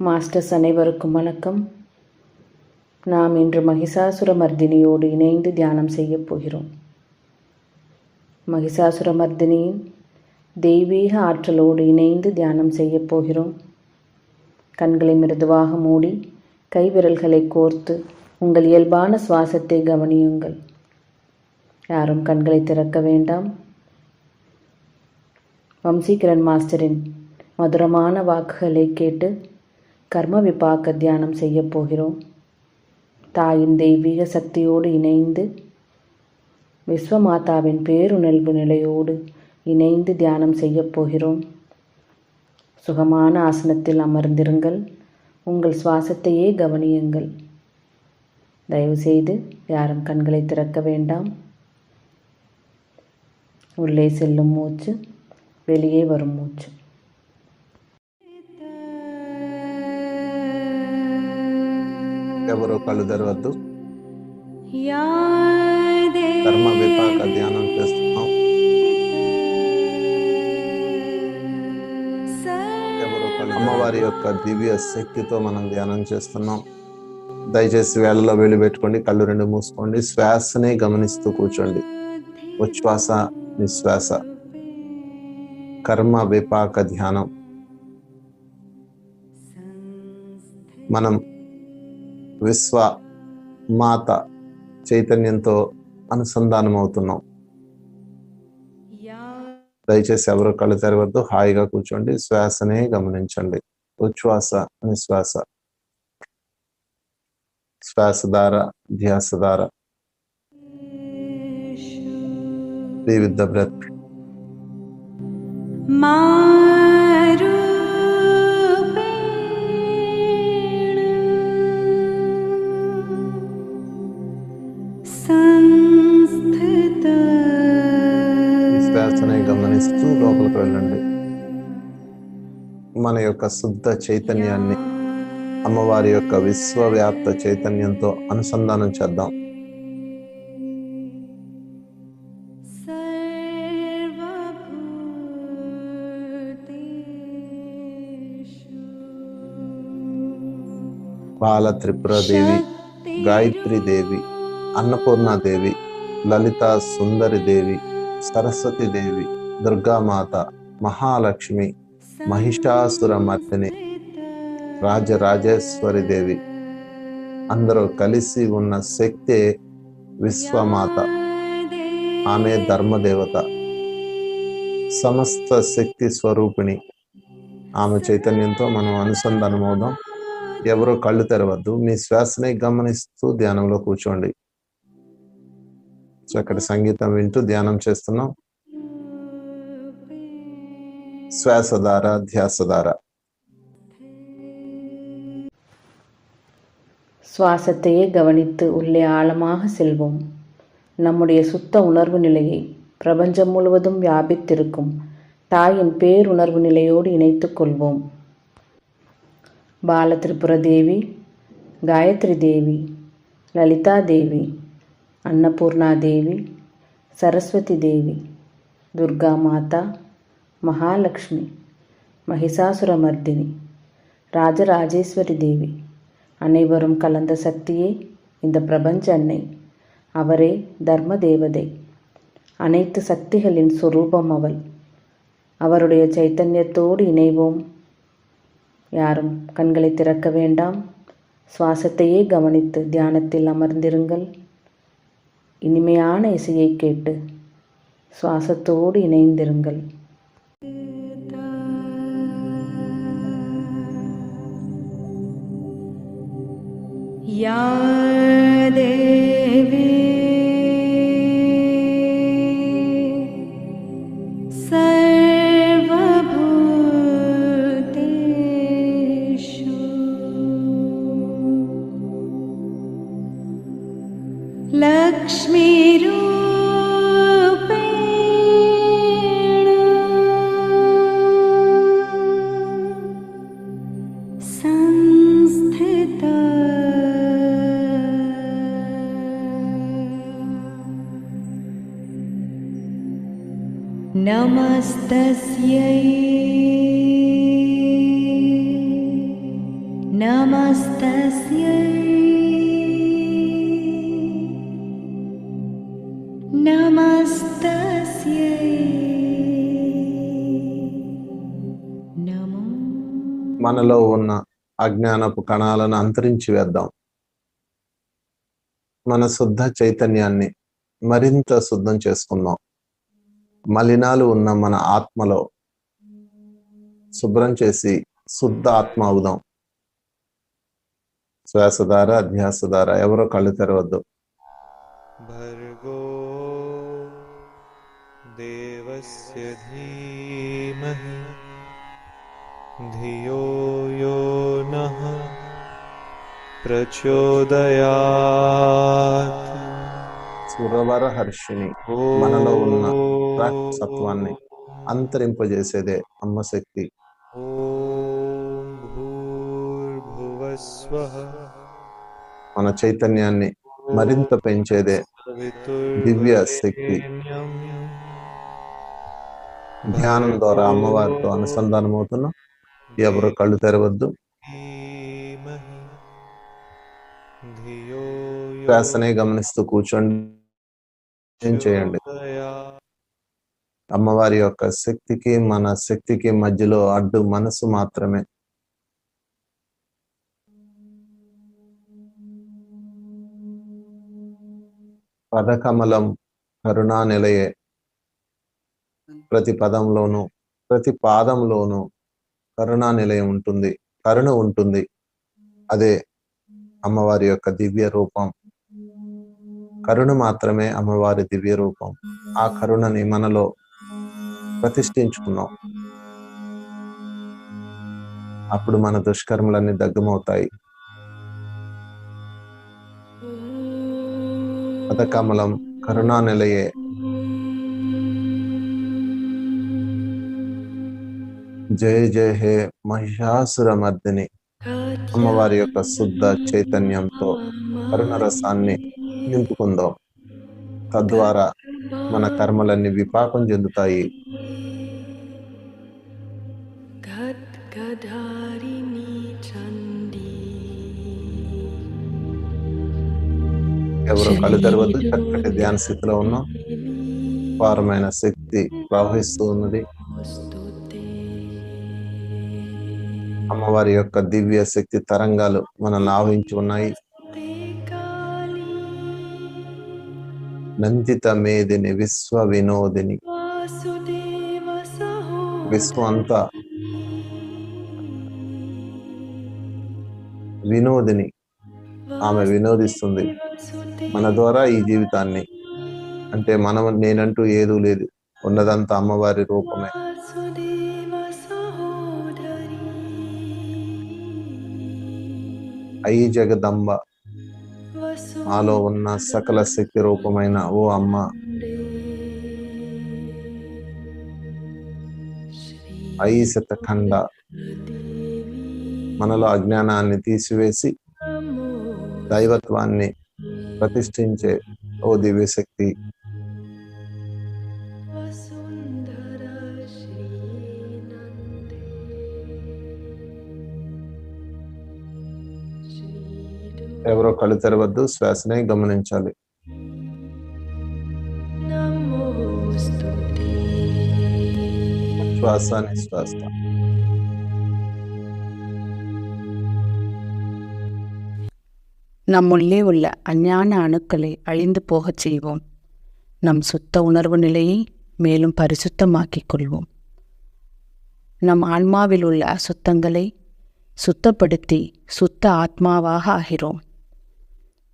Masters அனைவருக்கும் வணக்கம். நாம் இன்று மகிஷாசுரமர்தினியோடு இணைந்து தியானம் செய்யப் போகிறோம். மகிஷாசுரமர்தினியின் தெய்வீக ஆற்றலோடு இணைந்து தியானம் செய்யப் போகிறோம். கண்களை மிருதுவாக மூடி கைவிரல்களை கோர்த்து உங்கள் இயல்பான சுவாசத்தை கவனியுங்கள். யாரும் கண்களை திறக்க வேண்டாம். வம்சீகரன் மாஸ்டரின் மதுரமான வாக்குகளை கேட்டு கர்ம விபாக்க தியானம் செய்ய போகிறோம். தாயின் தெய்வீக சக்தியோடு இணைந்து விஸ்வமாதாவின் பேருணர்வு நிலையோடு இணைந்து தியானம் செய்ய போகிறோம். சுகமான ஆசனத்தில் அமர்ந்திருங்கள். உங்கள் சுவாசத்தையே கவனியுங்கள். தயவுசெய்து யாரும் கண்களை திறக்க வேண்டாம். உள்ளே செல்லும் மூச்சு, வெளியே வரும் மூச்சு. ఎవరో కళ్ళు తెరవద్దు. కర్మ విపాక ధ్యానం చేస్తున్నాం. అమ్మవారి యొక్క దివ్య శక్తితో మనం ధ్యానం చేస్తున్నాం. దయచేసి వేళలో వేలు పెట్టుకోండి, కళ్ళు రెండు మూసుకోండి, శ్వాసనే గమనిస్తూ కూర్చోండి. ఉచ్ఛ్వాస నిశ్వాస. కర్మ విపాక ధ్యానం. మనం విశ్వ మాత చైతన్యంతో అనుసంధానం అవుతున్నాం. దయచేసి ఎవరు కళ్ళు తెరవద్దు, హాయిగా కూర్చోండి, శ్వాసనే గమనించండి. ఉచ్ఛ్వాస నిశ్వాస. శ్వాసధార ధ్యాసధార. Be with the breath. శ్వాసని గమనిస్తూ లోపలికి వెళ్ళండి. మన యొక్క శుద్ధ చైతన్యాన్ని అమ్మవారి యొక్క విశ్వవ్యాప్త చైతన్యంతో అనుసంధానం చేద్దాం. బాల త్రిపురదేవి, గాయత్రి దేవి, అన్నపూర్ణాదేవి, లలిత సుందరి దేవి, సరస్వతి దేవి, దుర్గామాత, మహాలక్ష్మి, మహిషాసురమర్దిని, రాజరాజేశ్వరి దేవి అందరూ కలిసి ఉన్న శక్తే విశ్వమాత. ఆమె ధర్మదేవత, సమస్త శక్తి స్వరూపిణి. ఆమె చైతన్యంతో మనం అనుసంధానం అవుదాం. ఎవరో కళ్ళు తెరవద్దు, మీ శ్వాసని గమనిస్తూ ధ్యానంలో కూర్చోండి. చక్కటి సంగీతం వింటూ ధ్యానం చేస్తున్నాం. శ్వాసధార ధ్యాసధార. சுவாசத்தையே கவனித்து உள்ளே ஆழமாக செல்வோம். நம்முடைய சுத்த உணர்வு நிலையை பிரபஞ்சம் முழுவதும் வியாபித்திருக்கும் தாயின் பேருணர்வு நிலையோடு இணைத்துக் கொள்வோம். பால திரிபுர தேவி, காயத்ரி தேவி, லலிதா தேவி, அன்னபூர்ணா தேவி, சரஸ்வதி தேவி, துர்கா மாதா, மகாலட்சுமி, மகிஷாசுரமர்தினி, ராஜராஜேஸ்வரி தேவி அனைவரும் கலந்த சக்தியே இந்த பிரபஞ்ச அன்னை. அவரே தர்ம தேவதை. அனைத்து சக்திகளின் சுரூபம் அவள். அவருடைய சைத்தன்யத்தோடு இணைவோம். யாரும் கண்களை திறக்க வேண்டாம். சுவாசத்தையே கவனித்து தியானத்தில் அமர்ந்திருங்கள். இனிமையான இசையை கேட்டு சுவாசத்தோடு இணைந்திருங்கள். யா தேவி லக்ஷ்மி संस्थिता नमस्तस्यै नमस्तस्यै नमस्तस्यै नमो మనలో ఉన్న అజ్ఞానపు కణాలను అంతరించి వేద్దాం. మన శుద్ధ చైతన్యాన్ని మరింత శుద్ధం చేసుకుందాం. మలినాలు ఉన్న మన ఆత్మలో శుభ్రం చేసి శుద్ధ ఆత్మ అవుదాం. శ్వాస ద్వారా, అధ్యాస ద్వారా. ఎవరో కళ్ళు తెరవద్దు. भर्गो देवस्य धीमहि धियो यो नः प्रचोदयात् సురవర హర్షిణి మనలో ఉన్న సత్వాన్ని అంతరింపజేసేదే అమ్మ శక్తి. ॐ भूर्भुवस्वः మన చైతన్యాన్ని మరింత పెంచేదే దివ్య శక్తి. ధ్యానం ద్వారా అమ్మవారితో అనుసంధానం అవుతున్నాం. ఎవరు కళ్ళు తెరవద్దు. శ్వాసనే గమనిస్తూ కూర్చోండి. ఏం చేయండి. అమ్మవారి యొక్క శక్తికి మన శక్తికి మధ్యలో అడ్డు మనసు మాత్రమే. పదకమలం కరుణా నిలయే. ప్రతి పదంలోనూ ప్రతి పాదంలోనూ కరుణా నిలయం ఉంటుంది, కరుణ ఉంటుంది. అదే అమ్మవారి యొక్క దివ్య రూపం. కరుణ మాత్రమే అమ్మవారి దివ్య రూపం. ఆ కరుణని మనలో ప్రతిష్ఠించుకున్నాం. అప్పుడు మన దుష్కర్మలన్నీ దగ్ధమవుతాయి. పదకమలం కరుణా నిలయే. జయ జయ హే మహిషాసుర మర్దిని. అమ్మవారి యొక్క శుద్ధ చైతన్యంతో కరుణ రసాన్ని నింపుకుందాం. తద్వారా మన కర్మలన్నీ విపాకం చెందుతాయి. ఎవరు కళ్ళు తెరవద్దు. చక్కటి ధ్యాన స్థితిలో ఉన్నాం. పారమైన శక్తి ప్రవహిస్తూ ఉన్నది. అమ్మవారి యొక్క దివ్య శక్తి తరంగాలు మనల్ని ఆవహించి ఉన్నాయి. నందిత మేదిని విశ్వ వినోదిని. విశ్వం అంతా వినోదిని. ఆమె వినోదిస్తుంది మన ద్వారా ఈ జీవితాన్ని. అంటే మనం నేనంటూ ఏదూ లేదు, ఉన్నదంతా అమ్మవారి రూపమే. అయి జగదంబ, మాలో ఉన్న సకల శక్తి రూపమైన ఓ అమ్మ, అయి శతఖండ, మనలో అజ్ఞానాన్ని తీసివేసి దైవత్వాన్ని ప్రతిష్ఠించే ఓ దివ్య శక్తి. ఎవరో కళ్ళు తెరవద్దు. శ్వాసనే గమనించాలి. శ్వాస నిశ్వాస. நம்முள்ளே உள்ள அஞ்ஞான அணுக்களை அழிந்து போகச் செய்வோம். நம் சுத்த உணர்வு நிலையை மேலும் பரிசுத்தமாக்கிக் கொள்வோம். நம் ஆன்மாவில் உள்ள அசுத்தங்களை சுத்தப்படுத்தி சுத்த ஆத்மாவாக ஆகிறோம்.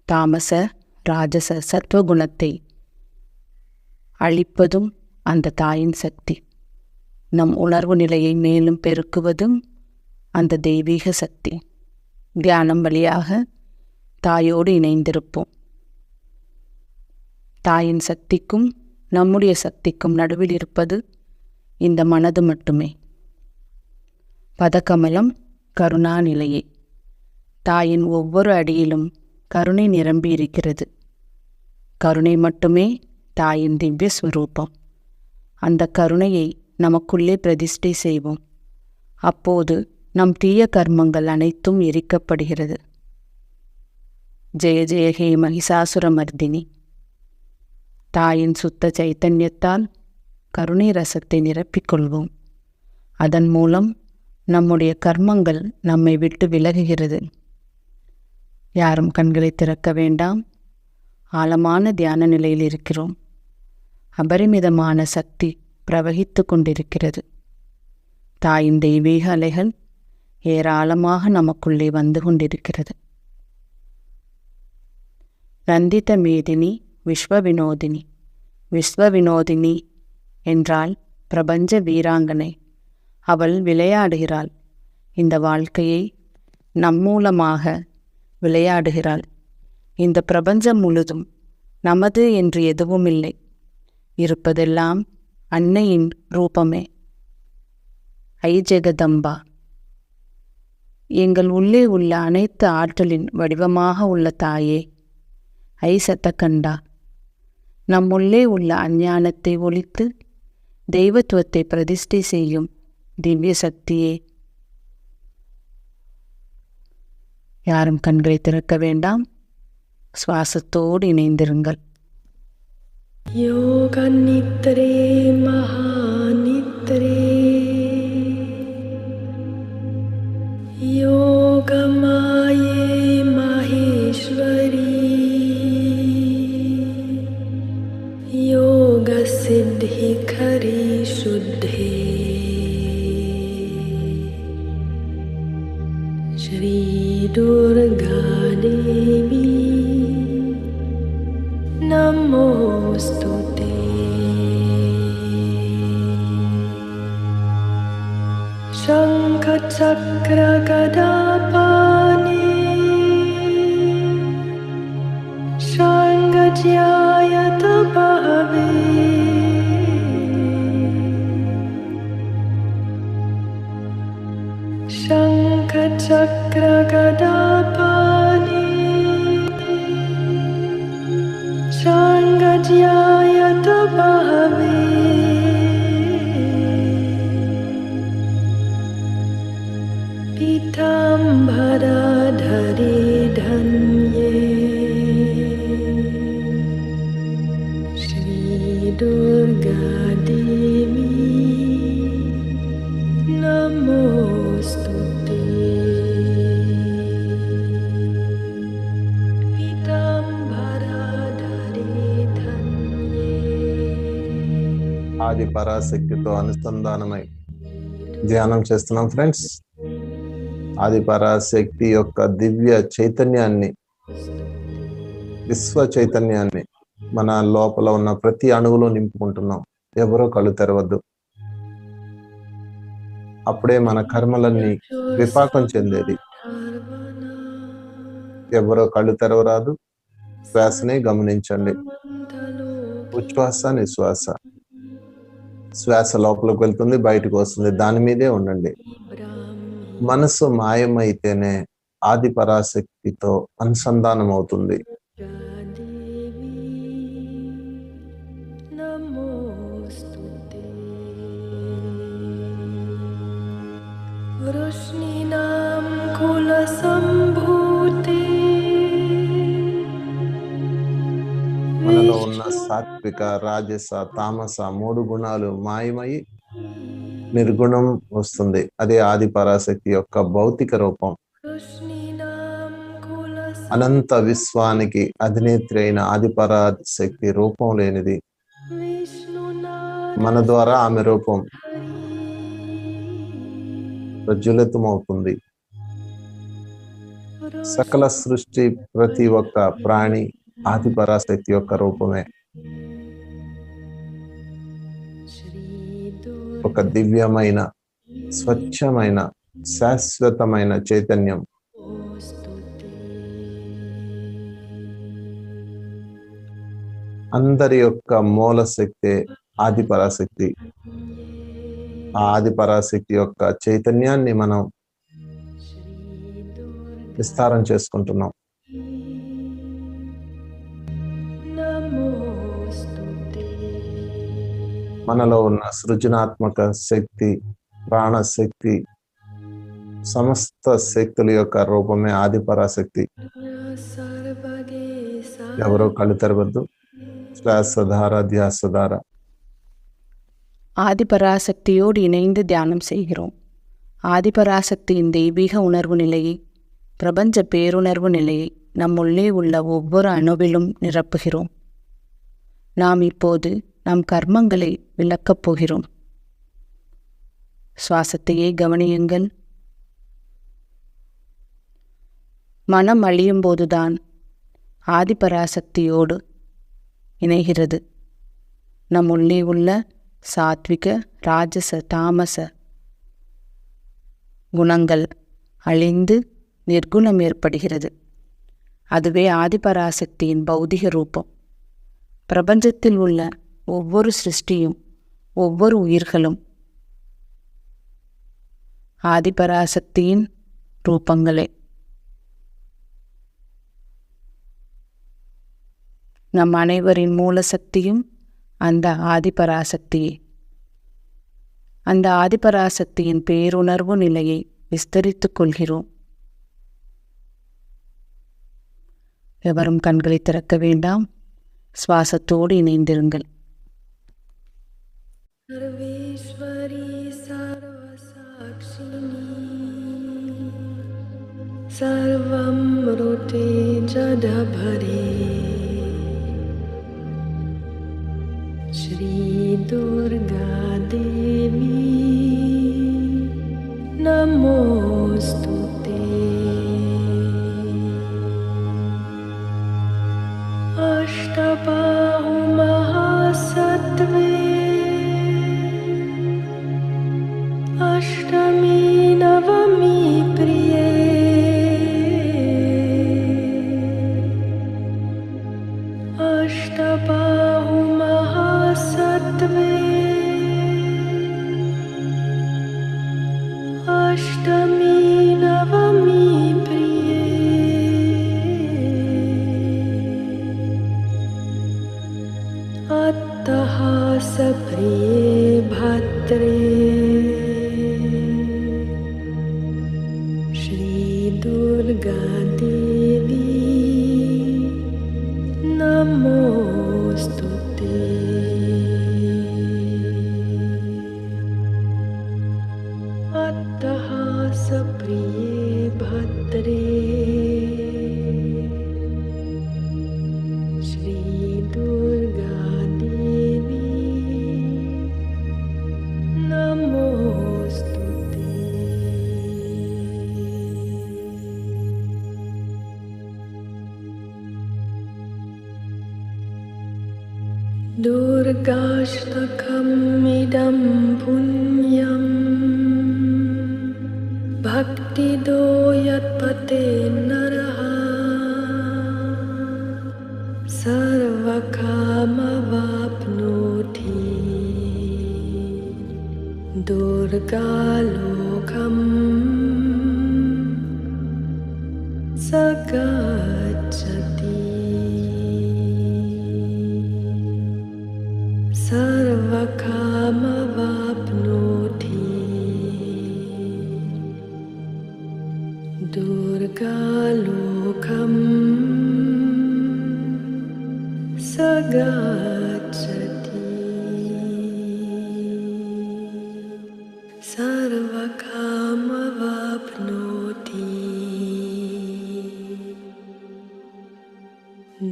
தாமச ராஜச சத்வகுணத்தை அழிப்பதும் அந்த தாயின் சக்தி. நம் உணர்வு நிலையை மேலும் பெருக்குவதும் அந்த தெய்வீக சக்தி. தியானம் வழியாக தாயோடு இணைந்திருப்போம். தாயின் சக்திக்கும் நம்முடைய சக்திக்கும் நடுவில் இருப்பது இந்த மனது மட்டுமே. பதக்கமலம் கருணா நிலையே. தாயின் ஒவ்வொரு அடியிலும் கருணை நிரம்பி இருக்கிறது. கருணை மட்டுமே தாயின் திவ்ய ஸ்வரூபம். அந்த கருணையை நமக்குள்ளே பிரதிஷ்டை செய்வோம். அப்போது நம் தீய கர்மங்கள் அனைத்தும் எரிக்கப்படுகிறது. ஜெய ஜெய ஹே மகிஷாசுரமர்தினி. தாயின் சுத்த சைத்தன்யத்தால் கருணை ரசத்தை நிரப்பிக்கொள்வோம். அதன் மூலம் நம்முடைய கர்மங்கள் நம்மை விட்டு விலகுகிறது. யாரும் கண்களை திறக்க வேண்டாம். ஆழமான தியான நிலையில் இருக்கிறோம். அபரிமிதமான சக்தி பிரவகித்து கொண்டிருக்கிறது. தாயின் தெய்வீக அலைகள் ஏராளமாக நமக்குள்ளே வந்து கொண்டிருக்கிறது. ரந்தித மேதினி விஸ்வவினோதினி. விஸ்வவினோதினி என்றால் பிரபஞ்ச வீராங்கனை. அவள் விளையாடுகிறாள். இந்த வாழ்க்கையை நம் மூலமாக விளையாடுகிறாள். இந்த பிரபஞ்சம் முழுதும் நமது என்று எதுவும் இல்லை. இருப்பதெல்லாம் அன்னையின் ரூபமே. ஐ ஜெகதம்பா, எங்கள் உள்ளே உள்ள அனைத்து ஆற்றலின் வடிவமாக உள்ள தாயே. ஐ சத்தகண்டா, நம்முள்ளே உள்ள அஞ்ஞானத்தை ஒழித்து தெய்வத்துவத்தை பிரதிஷ்டை செய்யும் திவ்ய சக்தியே. யாரும் கண்களை திறக்க வேண்டாம். சுவாசத்தோடு இணைந்திருங்கள். யோக நித்ரே மகாநித்ரே யோகமாயே மகேஸ்வரி யோக சித்தி கரி சுத்தே ஸ்ரீ துர்கா தேவி நமோஸ்துதே. शङ्ख चक्र गदा पाणि शङ्खज्यायत बहवे शङ्ख चक्र गदा पाणि शङ्खज्यायत बहवे पीताम्बरधरे धन्ये श्री दुर्गा देवी नमोस्तुते. पीताम्बरधरे धन्ये. ఆది పరాశక్తితో అనుసంధానమై ధ్యానం చేస్తున్నాం ఫ్రెండ్స్. ఆది పరాశక్తి యొక్క దివ్య చైతన్యాన్ని, విశ్వ చైతన్యాన్ని మన లోపల ఉన్న ప్రతి అణువులో నింపుకుంటున్నాం. ఎవరో కళ్ళు తెరవద్దు. అప్పుడే మన కర్మలన్నీ విపాకం చెందేది. ఎవరో కళ్ళు తెరవరాదు. శ్వాసనే గమనించండి. ఉచ్ఛ్వాస నిశ్వాస. శ్వాస లోపలికి వెళ్తుంది, బయటకు వస్తుంది. దాని మీదే ఉండండి. మనసు మాయమైతేనే ఆది పరాశక్తితో అనుసంధానం అవుతుంది. మనలో ఉన్న సాత్విక, రాజస, తామస 3 గుణాలు మాయమై నిర్గుణం వస్తుంది. అదే ఆది పరాశక్తి యొక్క భౌతిక రూపం. అనంత విశ్వానికి అధినేత్రి అయిన ఆది పరాశక్తి రూపం లేనిది. మన ద్వారా ఆమె రూపం ప్రజ్వలితమవుతుంది. సకల సృష్టి, ప్రతి ఒక్క ప్రాణి ఆది పరాశక్తి యొక్క రూపమే. ఒక దివ్యమైన, స్వచ్ఛమైన, శాశ్వతమైన చైతన్యం. అందరి యొక్క మూల శక్తే ఆది పరాశక్తి. ఆ ఆది పరాశక్తి యొక్క చైతన్యాన్ని మనం విస్తారం చేసుకుంటున్నాం. మనలో ఉన్న సృజనాత్మక శక్తి, ప్రాణశక్తి సమస్త శక్తుల యొక్క రూపమే ఆది పరాశక్తి. सर्वगे ఎవరో కళ్ళు తెరవద్దు. శ్వాసధార ధ్యాసధాர. ஆதிபராசக்தியோடு இணைந்து தியானம் செய்கிறோம். ஆதிபராசக்தியின் தெய்வீக உணர்வு நிலையை, பிரபஞ்ச பேருணர்வு நிலையை நம்முள்ளே உள்ள ஒவ்வொரு அணுவிலும் நிரப்புகிறோம். நாம் இப்போது நம் கர்மங்களை விளக்கப் போகிறோம். சுவாசத்தையே கவனியுங்கள். மனம் அழியும் போதுதான் ஆதிபராசக்தியோடு இணைகிறது. நம் உள்ளே உள்ள சாத்விக, ராஜச, தாமச குணங்கள் அழிந்து நிர்குணம் ஏற்படுகிறது. அதுவே ஆதிபராசக்தியின் பௌதிக ரூபம். பிரபஞ்சத்தில் உள்ள ஒவ்வொரு சிருஷ்டியும், ஒவ்வொரு உயிர்களும் ஆதிபராசக்தியின் ரூபங்களே. நம் அனைவரின் மூலசக்தியும் அந்த ஆதிபராசக்தியே. அந்த ஆதிபராசக்தியின் பேருணர்வு நிலையை விஸ்தரித்துக் கொள்கிறோம். எவரும் கண்களை திறக்க வேண்டாம். சுவாசத்தோடு இணைந்திருங்கள். सर्वेश्वरी सर्वसाक्षिणी सर्वं ऋते जडभरे श्री दुर्गा देवी नमोस्तुते अष्टबाहु महासत्त्वे अष्टमी नवमी प्रिये अष्टबाहु महासत्त्वे अष्टमी नवमी प्रिये अतः सप्रिये भद्रे दुर्गा देवी नमोस्तुते अतः सप्रिये भद्रे श्री दुर्गा देवी नमोस्तुते दुर्गाष्टकमिदं पुण्यं भक्तिदो यत्पते नरः सर्वकामवाप्नोति दुर्गालोकं स गच्छति सर्वकामवाप्नोति दुर्गालोकं स गच्छति सर्वकामवाप्नोति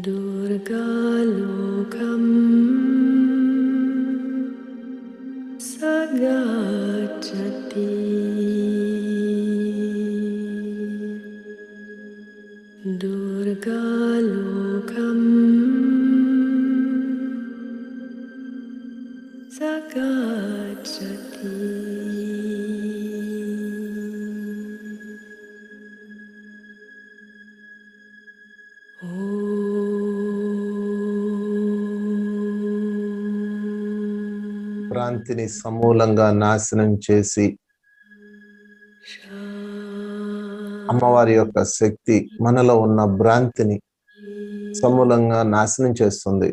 दुर्गालोकं स गच्छति दुर्गालोकं स गच्छति భ్రాంతిని సమూలంగా నాశనం చేసి అమ్మవారి యొక్క శక్తి మనలో ఉన్న భ్రాంతిని సమూలంగా నాశనం చేస్తుంది.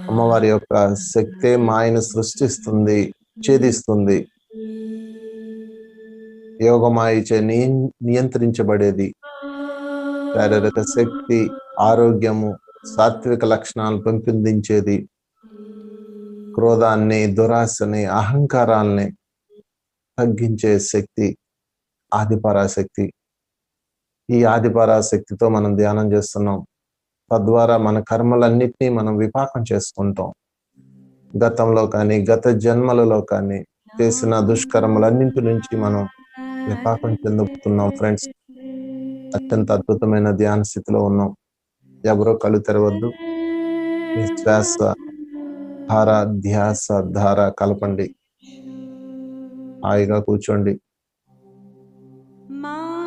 అమ్మవారి యొక్క శక్తే మాయను సృష్టిస్తుంది, ఛేదిస్తుంది. యోగమాయచే నియంత్రించబడేది. శారీరక శక్తి, ఆరోగ్యము, సాత్విక లక్షణాలు పెంపొందించేది. క్రోధాన్ని, దురాశని, అహంకారాల్ని తగ్గించే శక్తి ఆదిపరాశక్తి. ఈ ఆదిపరాశక్తితో మనం ధ్యానం చేస్తున్నాం. తద్వారా మన కర్మలన్నిటినీ మనం విపాకం చేసుకుంటాం. గతంలో కానీ గత జన్మలలో కానీ చేసిన దుష్కర్మలన్నింటి నుంచి మనం విపాకం చెందుతున్నాం ఫ్రెండ్స్. అత్యంత అద్భుతమైన ధ్యాన స్థితిలో ఉన్నాం. ఎవరో కళ్ళు తెరవద్దు. మీ శ్వాస ధార, ధ్యాస ధార కలపండి. హాయిగా కూర్చోండి.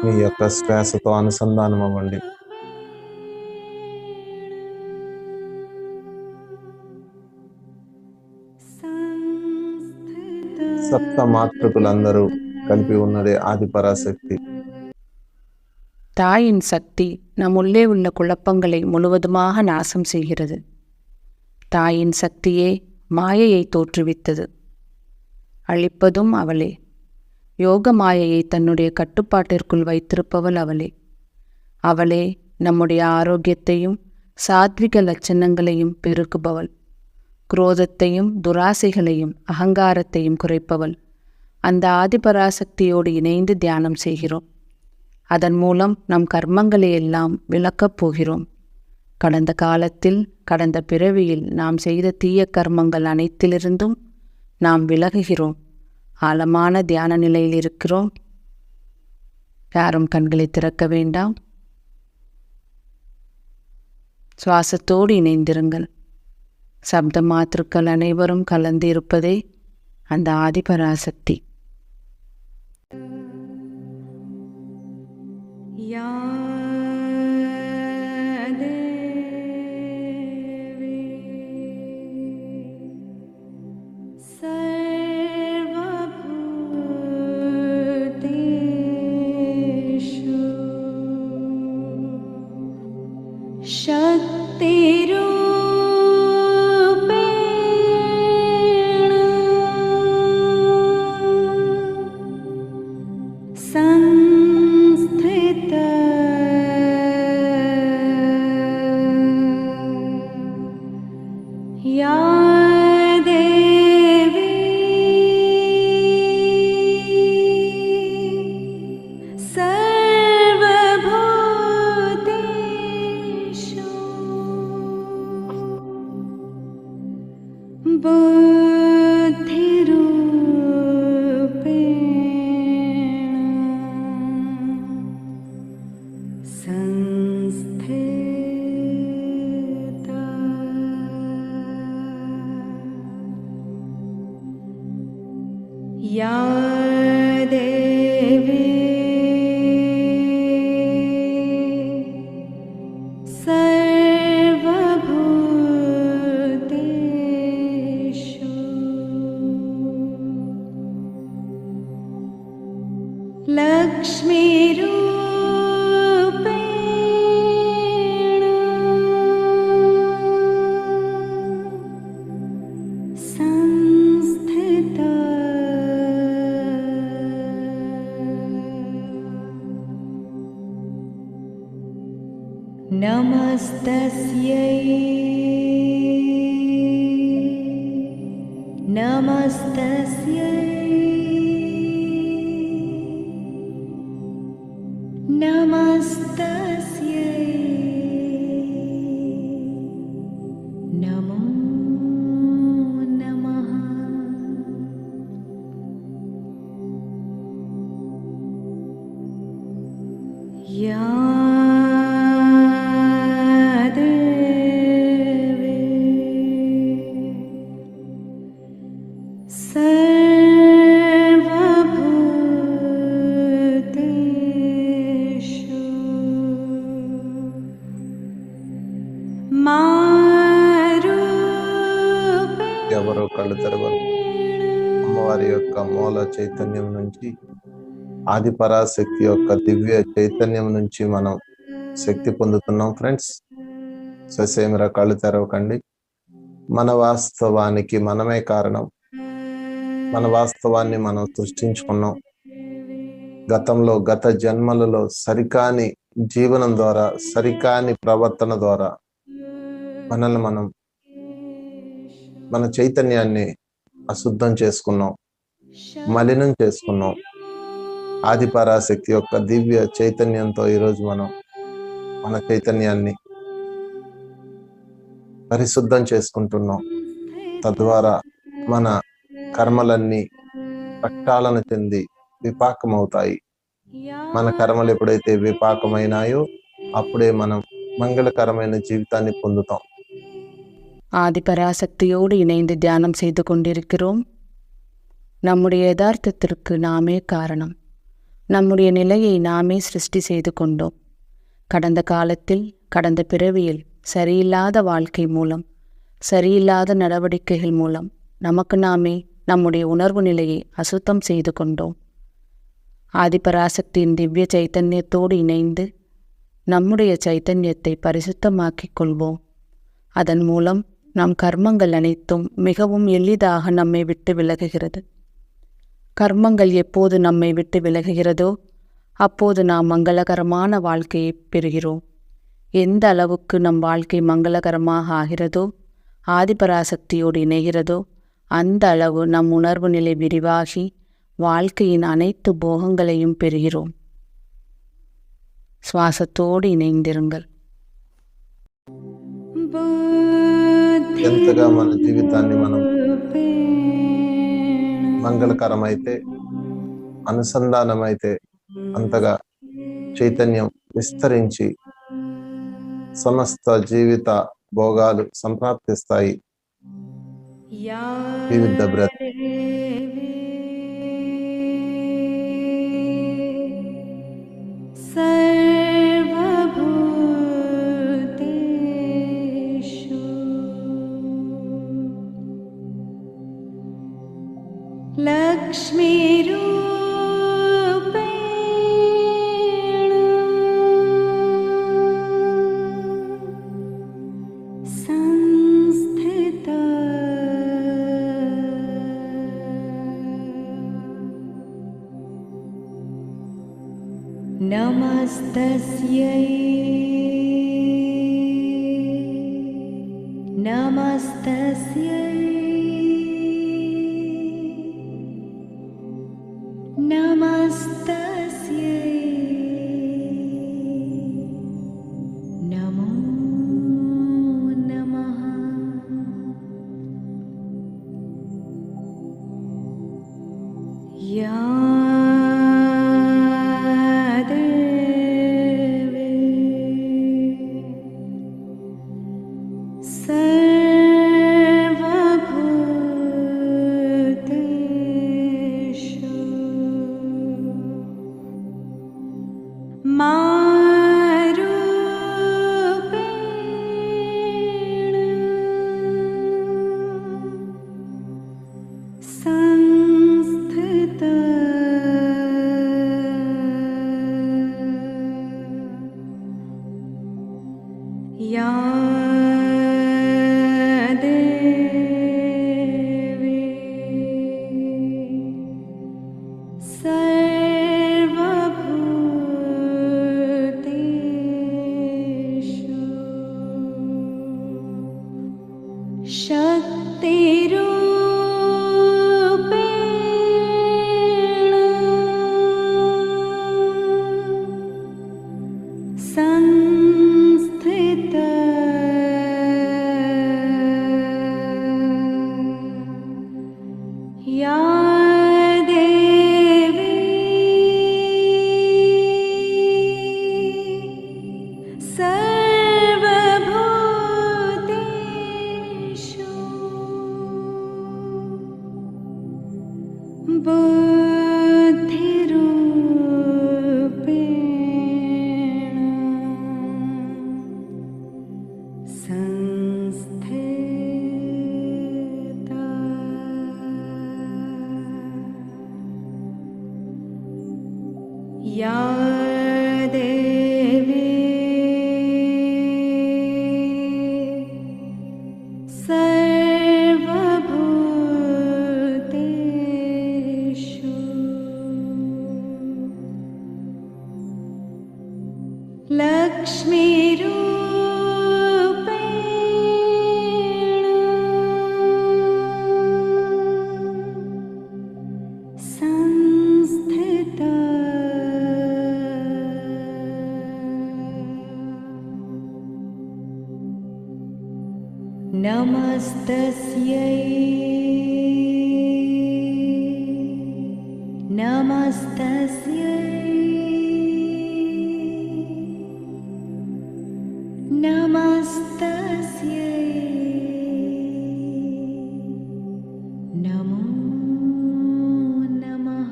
మీ యొక్క శ్వాసతో అనుసంధానం అవ్వండి. సప్త మాతృకులందరూ కలిపి ఉన్నదే ஆதிபராசக்தி. தாயின் சக்தி நம் உள்ளே உள்ள குழப்பங்களை முழுவதுமாக நாசம் செய்கிறது. தாயின் சக்தியே மாயையை தோற்றுவித்தது. அழிப்பதும் அவளே. யோக மாயையை தன்னுடைய கட்டுப்பாட்டிற்குள் வைத்திருப்பவள் அவளே. அவளே நம்முடைய ஆரோக்கியத்தையும் சாத்விக லட்சணங்களையும் பெருக்குபவள். குரோதத்தையும் துராசைகளையும் அகங்காரத்தையும் குறைப்பவள். அந்த ஆதிபராசக்தியோடு இணைந்து தியானம் செய்கிறோம். அதன் மூலம் நம் கர்மங்களை எல்லாம் விளக்கப் போகிறோம். கடந்த காலத்தில், கடந்த பிறவியில் நாம் செய்த தீய கர்மங்கள் அனைத்திலிருந்தும் நாம் விலகுகிறோம். ஆழமான தியான நிலையில் இருக்கிறோம். யாரும் கண்களை திறக்க வேண்டாம். சுவாசத்தோடு இணைந்திருங்கள். சப்த மாத்திருக்கள் அனைவரும் கலந்து இருப்பதே அந்த ஆதிபராசக்தி. नमस्तस्यै नमस्तस्यै नमस्तस्यै नमो नमः। या ఎవరో కళ్ళు తెరవరు. అమ్మవారి యొక్క మూల చైతన్యం నుంచి, ఆదిపరాశక్తి యొక్క దివ్య చైతన్యం నుంచి మనం శక్తి పొందుతున్నాం ఫ్రెండ్స్. ససేమిరా కళ్ళు తెరవకండి. మన వాస్తవానికి మనమే కారణం. మన వాస్తవాన్ని మనం సృష్టించుకున్నాం. గతంలో గత జన్మలలో సరికాని జీవనం ద్వారా, సరికాని ప్రవర్తన ద్వారా మనల్ని మనం మన చైతన్యాన్ని అశుద్ధం చేసుకున్నాం, మలినం చేసుకున్నాం. ఆది పరాశక్తి యొక్క దివ్య చైతన్యంతో ఈరోజు మనం మన చైతన్యాన్ని పరిశుద్ధం చేసుకుంటున్నాం. తద్వారా మన కర్మలన్నీ ప్రక్షాళన చెంది విపాకమవుతాయి. మన కర్మలు ఎప్పుడైతే విపాకమైనాయో అప్పుడే మనం మంగళకరమైన జీవితాన్ని పొందుతాం. ஆதி பராசக்தியோடு இணைந்து தியானம் செய்து கொண்டிருக்கிறோம். நம்முடைய யதார்த்தத்திற்கு நாமே காரணம். நம்முடைய நிலையை நாமே சிருஷ்டி செய்து கொண்டோம். கடந்த காலத்தில், கடந்த பிறவியில் சரியில்லாத வாழ்க்கை மூலம், சரியில்லாத நடவடிக்கைகள் மூலம் நமக்கு நாமே நம்முடைய உணர்வு நிலையை அசுத்தம் செய்து கொண்டோம். ஆதிபராசக்தியின் திவ்ய சைத்தன்யத்தோடு இணைந்து நம்முடைய சைத்தன்யத்தை பரிசுத்தமாக்கிக் கொள்வோம். அதன் மூலம் நம் கர்மங்கள் அனைத்தும் மிகவும் எளிதாக நம்மை விட்டு விலகுகிறது. கர்மங்கள் எப்போது நம்மை விட்டு விலகுகிறதோ அப்போது நாம் மங்களகரமான வாழ்க்கையை பெறுகிறோம். எந்த அளவுக்கு நம் வாழ்க்கை மங்களகரமாக ஆகிறதோ, ஆதிபராசக்தியோடு இணைகிறதோ, அந்த அளவு நம் உணர்வு நிலை விரிவாகி வாழ்க்கையின் அனைத்து போகங்களையும் பெறுகிறோம். சுவாசத்தோடு இணைந்திருங்கள். ఎంతగా మన జీవితాన్ని మనం మంగళకరమైతే, అనుసంధానమైతే అంతగా చైతన్యం విస్తరించి సమస్త జీవిత భోగాలు సంప్రాప్తిస్తాయి. వివిధ బ్రత్ लक्ष्मीरूपेण संस्थिता नमस्तस्यै नमस्तस्यै नमस्तस्यै नमो नमः। या देवी सर्वभूतेषु मारूपेण संस्थिता या देवी सर्वभूतेषु शक्तिरूपेण संस्थिता या देवी सर्वभूतेषु बुद्धिरूपेण संस्थिता या देवी सर्वभूतेषु लक्ष्मीरूपेण संस्थिता नमस्तस्यै नमस्तस्यै नमस्तस्यै नमो नमः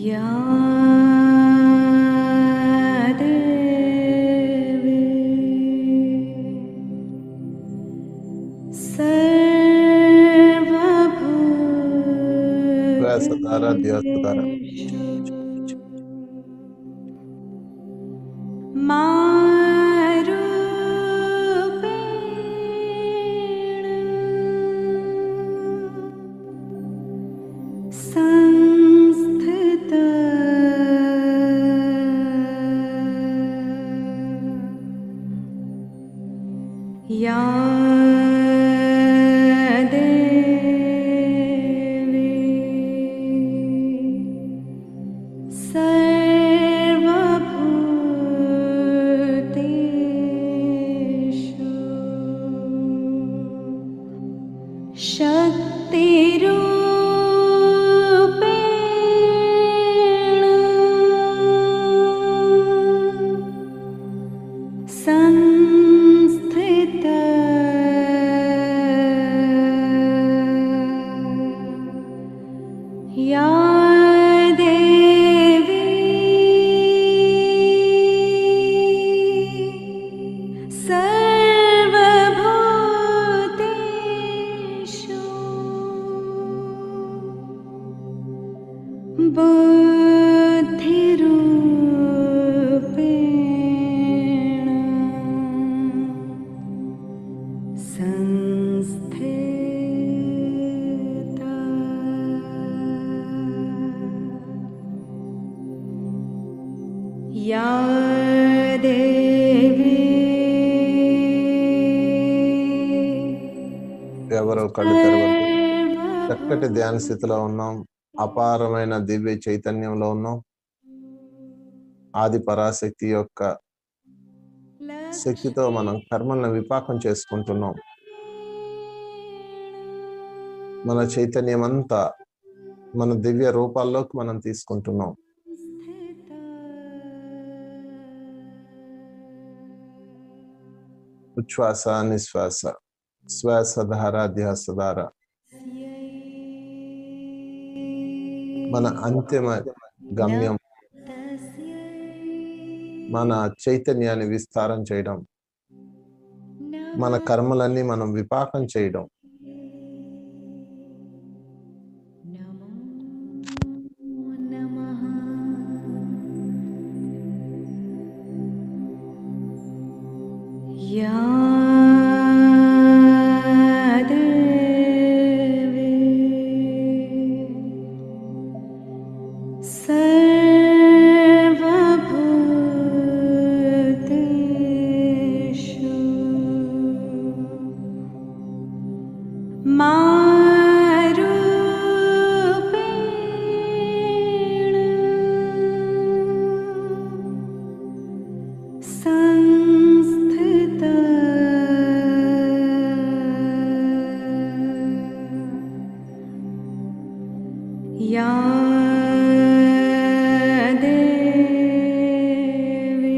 या देवी శ్వాస ద్వారా ధ్యాస ద్వారా संस्थिता या देवी सर्वभूतेषु शक्तिरूपेण संस्थिता या देवी सर्वभूतेषु बुद्धिरूपेण संस्थिता या देवी ఎవరో కళ్ళు తెరవద్దు. చక్కటి ధ్యాన స్థితిలో ఉన్నాం. అపారమైన దివ్య చైతన్యంలో ఉన్నాం. ఆది పరాశక్తి యొక్క శక్తితో మనం కర్మలను విపాకం చేసుకుంటున్నాం. మన చైతన్యం అంతా మన దివ్య రూపాల్లోకి మనం తీసుకుంటున్నాం. ఉచ్ఛ్వాస నిశ్వాస, శ్వాస ధార ధ్యాస ధార మన అంతిమ గమ్యం మన చైతన్యాన్ని విస్తారం చేయడం, మన కర్మలన్నీ మనం విపాకం చేయడం. या देवी सर्वभूतेषु मारूपेण संस्थिता या देवी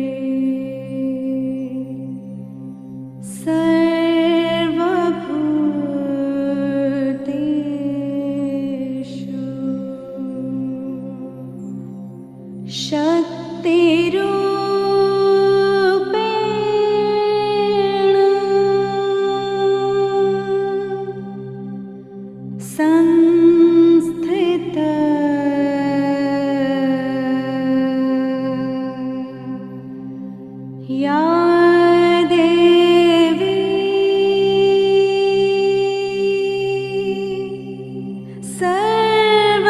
सर्वभूतेषु शक्तिरूपेण संस्थिता या देवी सर्व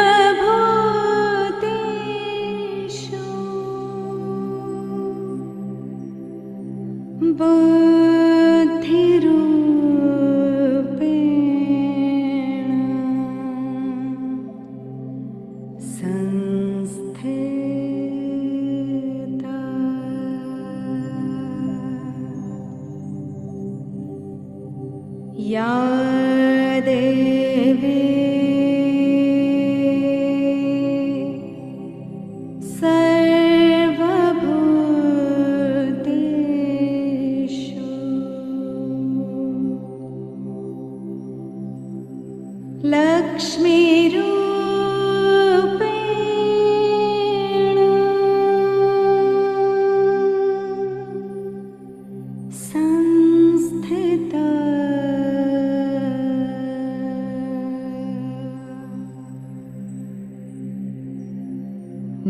संस्थिता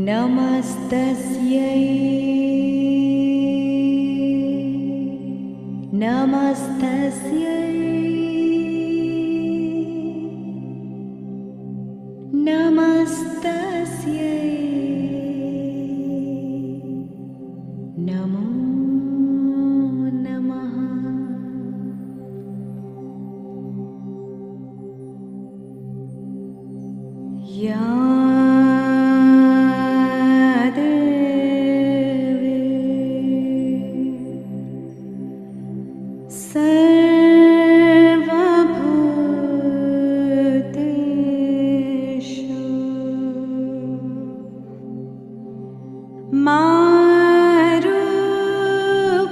नमस्तस्यै नमस्तस्यै नमस्तस्यै नमो नमः। या सर्वभूतेषु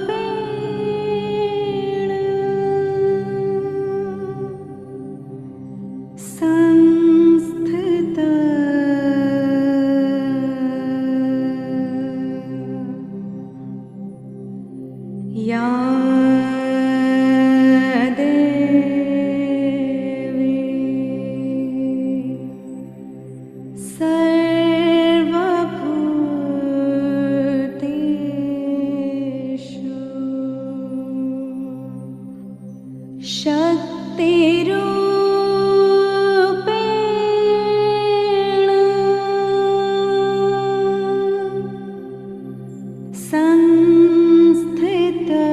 मारूपेण संस्थिता या सर्वभूतेषु शक्तिरूपेण संस्थिता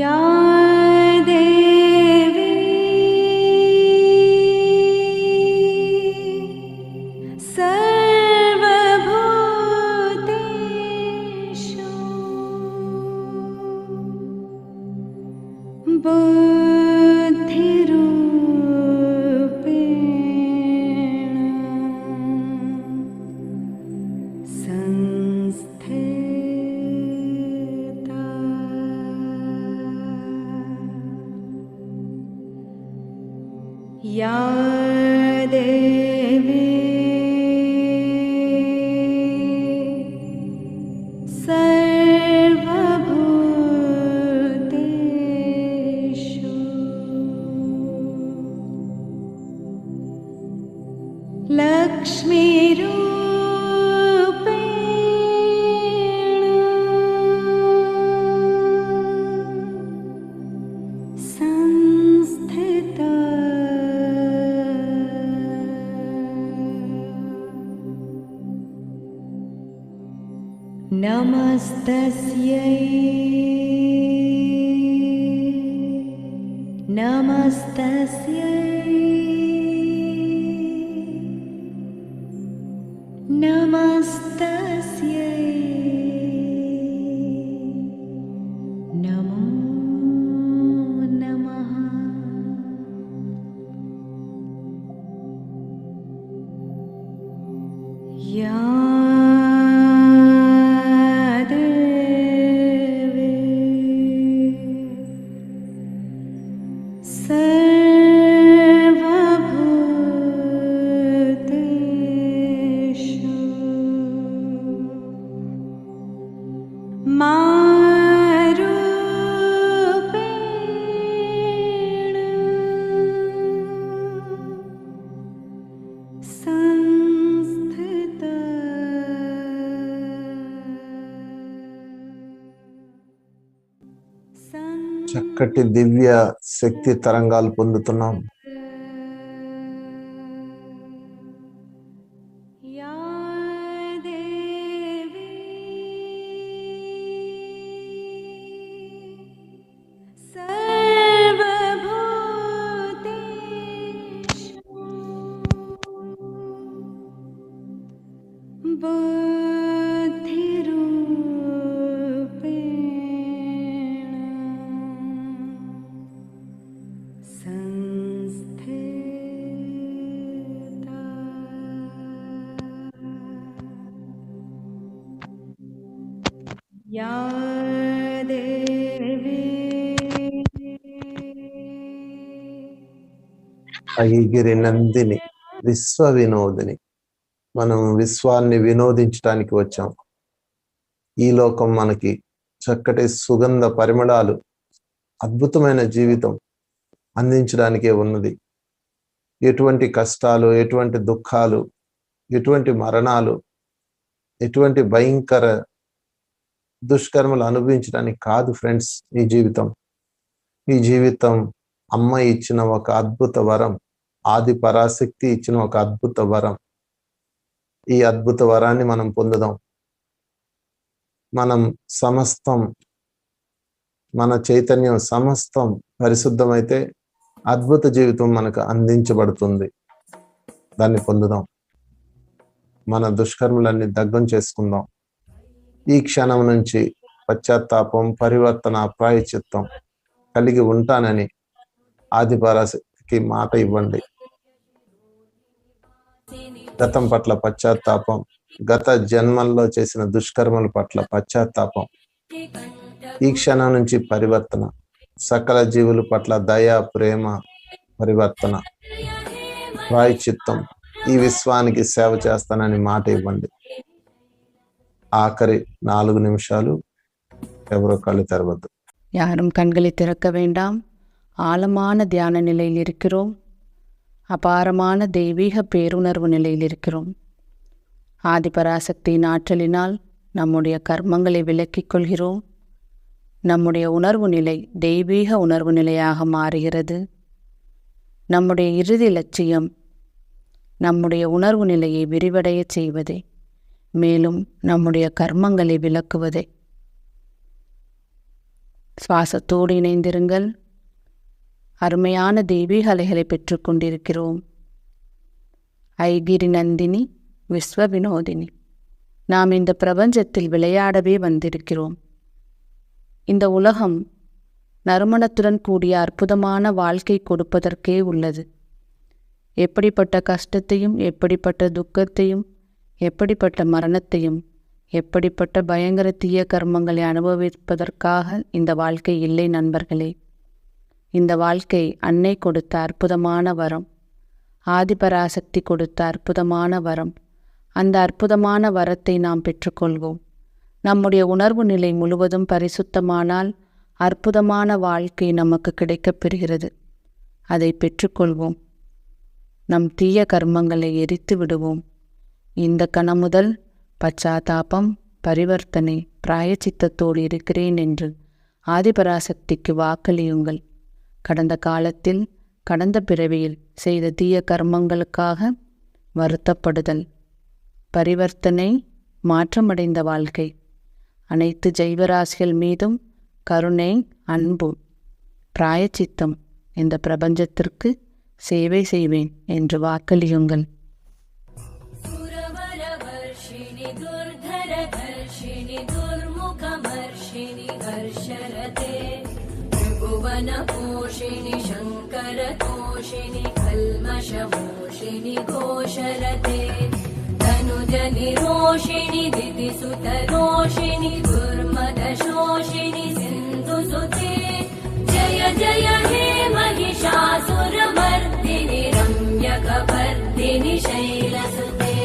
या देवी सर्वभूतेषु बुद्धिरूपेण संस्थिता या देवी सर्वभूतेषु लक्ष्मीरूपेण संस्थिता नमस्तस्यै नमस्तस्यै नमस्तस्यै नमो नमः। या देवी सर्वभूतेषु मारूपेण संस्थिता చక్కటి దివ్య శక్తి తరంగాలు పొందుతున్నాం. या देवी सर्वभूतेषु बुद्धिरूपेण संस्थिता या देवी ఐగిరి నందిని, విశ్వ వినోదిని. మనం విశ్వాన్ని వినోదించడానికి వచ్చాం. ఈ లోకం మనకి చక్కటి సుగంధ పరిమళాలు, అద్భుతమైన జీవితం అందించడానికే ఉన్నది. ఎటువంటి కష్టాలు, ఎటువంటి దుఃఖాలు, ఎటువంటి మరణాలు, ఎటువంటి భయంకర దుష్కర్మలు అనుభవించడానికి కాదు ఫ్రెండ్స్ ఈ జీవితం. ఈ జీవితం అమ్మ ఇచ్చిన ఒక అద్భుత వరం, ఆది పరాశక్తి ఇచ్చిన ఒక అద్భుత వరం. ఈ అద్భుత వరాన్ని మనం పొందుదాం. మనం సమస్తం, మన చైతన్యం సమస్తం పరిశుద్ధమైతే అద్భుత జీవితం మనకు అందించబడుతుంది. దాన్ని పొందుదాం. మన దుష్కర్మలన్నీ దగ్ధం చేసుకుందాం. ఈ క్షణం నుంచి పశ్చాత్తాపం, పరివర్తన, ప్రాయశ్చిత్తం కలిగి ఉంటానని ఆది పరాశక్తికి మాట ఇవ్వండి. గతం పట్ల పశ్చాత్తాపం, గత జన్మల్లో చేసిన దుష్కర్మల పట్ల పశ్చాత్తాపం. ఈ క్షణం నుంచి పరివర్తన, సకల జీవుల పట్ల దయ, ప్రేమ, పరివర్తన, ప్రాయశ్చిత్తం. ఈ విశ్వానికి సేవ చేస్తానని మాట ఇవ్వండి. ஆக்கரை 4 நிமிஷாலு எவரோ கళ్ళు తెరవద్దు. யாரும் கண்களை திறக்க வேண்டாம். ஆழமான தியான நிலையில் இருக்கிறோம். அபாரமான தெய்வீக பேருணர்வு நிலையில் இருக்கிறோம். ஆதிபராசக்தியின் ஆற்றலினால் நம்முடைய கர்மங்களை விலக்கிக் கொள்கிறோம். நம்முடைய உணர்வு நிலை தெய்வீக உணர்வு நிலையாக மாறுகிறது. நம்முடைய இறுதி லட்சியம் நம்முடைய உணர்வு நிலையை விரிவடைய செய்வதே, மேலும் நம்முடைய கர்மங்களை விலக்குவதே. சுவாசத்தோடு இணைந்திருங்கள். அருமையான தெய்வீக அலைகளை பெற்றுக்கொண்டிருக்கிறோம். ஐகிரி நந்தினி, விஸ்வ வினோதினி. நாம் இந்த பிரபஞ்சத்தில் விளையாடவே வந்திருக்கிறோம். இந்த உலகம் நறுமணத்துடன் கூடிய அற்புதமான வாழ்க்கை கொடுப்பதற்கே உள்ளது. எப்படிப்பட்ட கஷ்டத்தையும், எப்படிப்பட்ட துக்கத்தையும், எப்படிப்பட்ட மரணத்தையும், எப்படிப்பட்ட பயங்கர தீய கர்மங்களை அனுபவிப்பதற்காக இந்த வாழ்க்கை இல்லை நண்பர்களே. இந்த வாழ்க்கை அன்னை கொடுத்த அற்புதமான வரம், ஆதிபராசக்தி கொடுத்த அற்புதமான வரம். அந்த அற்புதமான வரத்தை நாம் பெற்றுக்கொள்வோம். நம்முடைய உணர்வு நிலை முழுவதும் பரிசுத்தமானால் அற்புதமான வாழ்க்கை நமக்கு கிடைக்கப் பெறுகிறது. அதை பெற்றுக்கொள்வோம். நம் தீய கர்மங்களை எரித்து விடுவோம். இந்த கணம் முதல் பச்சாத்தாபம், பரிவர்த்தனை, பிராயச்சித்தத்தோடு இருக்கிறேன் என்று ஆதிபராசக்திக்கு வாக்களியுங்கள். கடந்த காலத்தில், கடந்த பிறவியில் செய்த தீய கர்மங்களுக்காக வருத்தப்படுதல், பரிவர்த்தனை, மாற்றமடைந்த வாழ்க்கை, அனைத்து ஜைவராசிகள் மீதும் கருணை, அன்பு, பிராயச்சித்தம், இந்த பிரபஞ்சத்திற்கு சேவை செய்வேன் என்று வாக்களியுங்கள். सुरवरवर्षिणि दुर्धरधर्षिणि दुर्मुखमर्षिणि हर्षरते त्रिभुवनपोषिणि शङ्करतोषिणि कल्मषमोषिणि घोषरते धनुजनिरोषिणि दितिसुतरोषिणि दुर्मदशोषिणि सिन्धुसुते जय जय हे महिषासुरमर्दिनि रम्यकपर्दिनि शैलसुते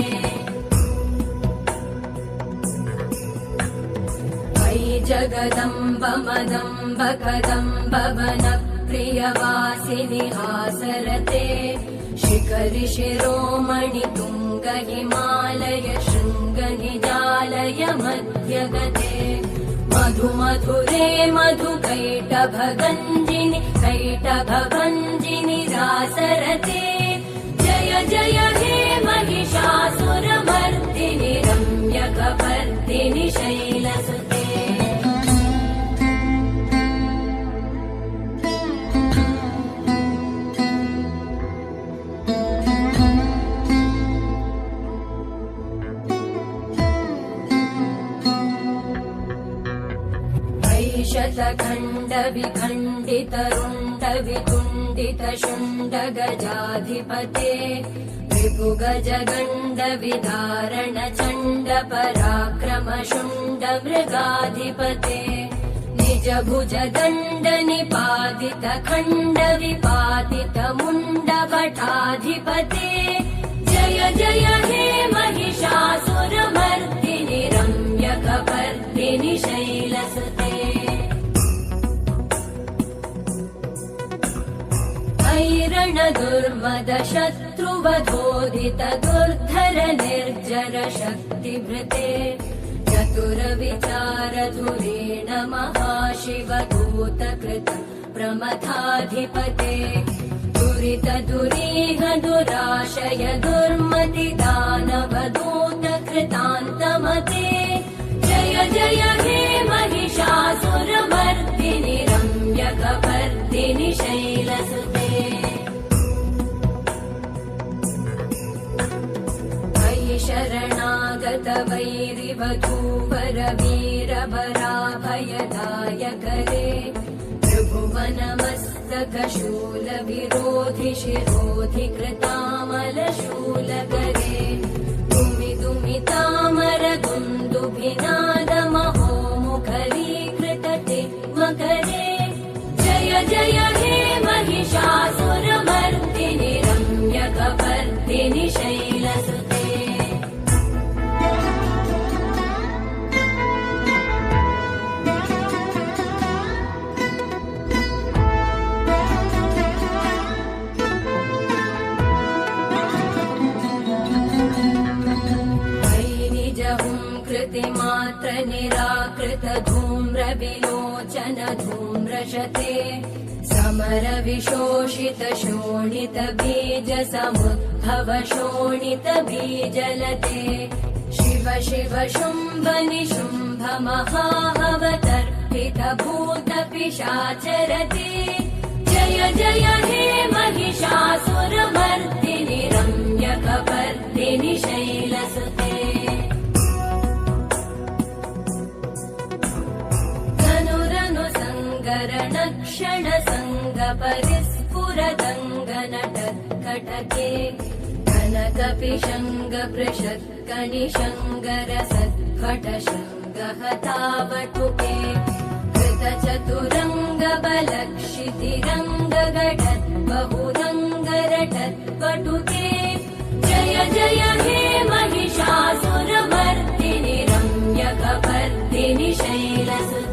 मयि जगदम्ब मदम्ब कदम्ब वनप्रियवासिनि हासरते शिखरि शिरोमणि तुङ्ग हिमालय शृङ्ग निजालय मध्यगते मधु मधुरे मधु कैटभगञ्जिनि कैटभभञ्जिनि रासरते जय जय हे महिषासुरमर्दिनि रम्यकपर्दिनि शैलसुते शतखण्ड विखण्डित रुण्ड वितुण्डित शुण्ड गजाधिपते विभुगज गण्ड विदारण चण्ड पराक्रम शुण्ड मृगाधिपते निज भुज दण्ड निपातित खण्ड विपातित मुण्ड भटा गजराधिपते जय जय हे महिषासुरमर्दिनि रम्यकपर्दिनि शैलसुते ऐरणदुर्मद शत्रुवधोदित दुर्धर निर्जर शक्तिभृते चतुरविचारधुरेण महाशिवदूतकृत प्रमथाधिपते दुरितदुरीह दुराशय दुर्मति दानवदूतकृतान्तमते जय जय हे महिषासुरमर्दिनि रम्यकपर्दिनि शैलसुते शरणागत वैरिवधूवर वीरभराभयदायकरे त्रिभुवनमस्तकशूल विरोधि शिरोधि कृतामलशूलकरे दुमि दुमि तामर दुन्दुभिनादमहो मुखरीकृतते मकरे जय जय हे महिषासुरमर्दिनि रम्यकपर्दिनि शैलसुते मात्र निराकृत धूम्र विलोचन धूम्रशते समर विशोषित शोणित बीज समुद्भव शोणित बीजलते शिव शिव शुम्भ निशुम्भ महावतर्पित भूत पिशाचरते जय जय हे महिषासुरमर्दिनि रम्यकपर्दिनि शैलसुते क्षण संग परिस्फुरदङ्गनटत्कटके कनकपिशङ्ग पृषत्कनिशङ्गर सत्फटशङ्गहतावटुके कृतचतुरङ्ग बलक्षितिरङ्गगटत् बहुरङ्गरटत्पटुके जय जय हे महिषासुरमर्दिनि रम्यकपर्दिनि शैलसुते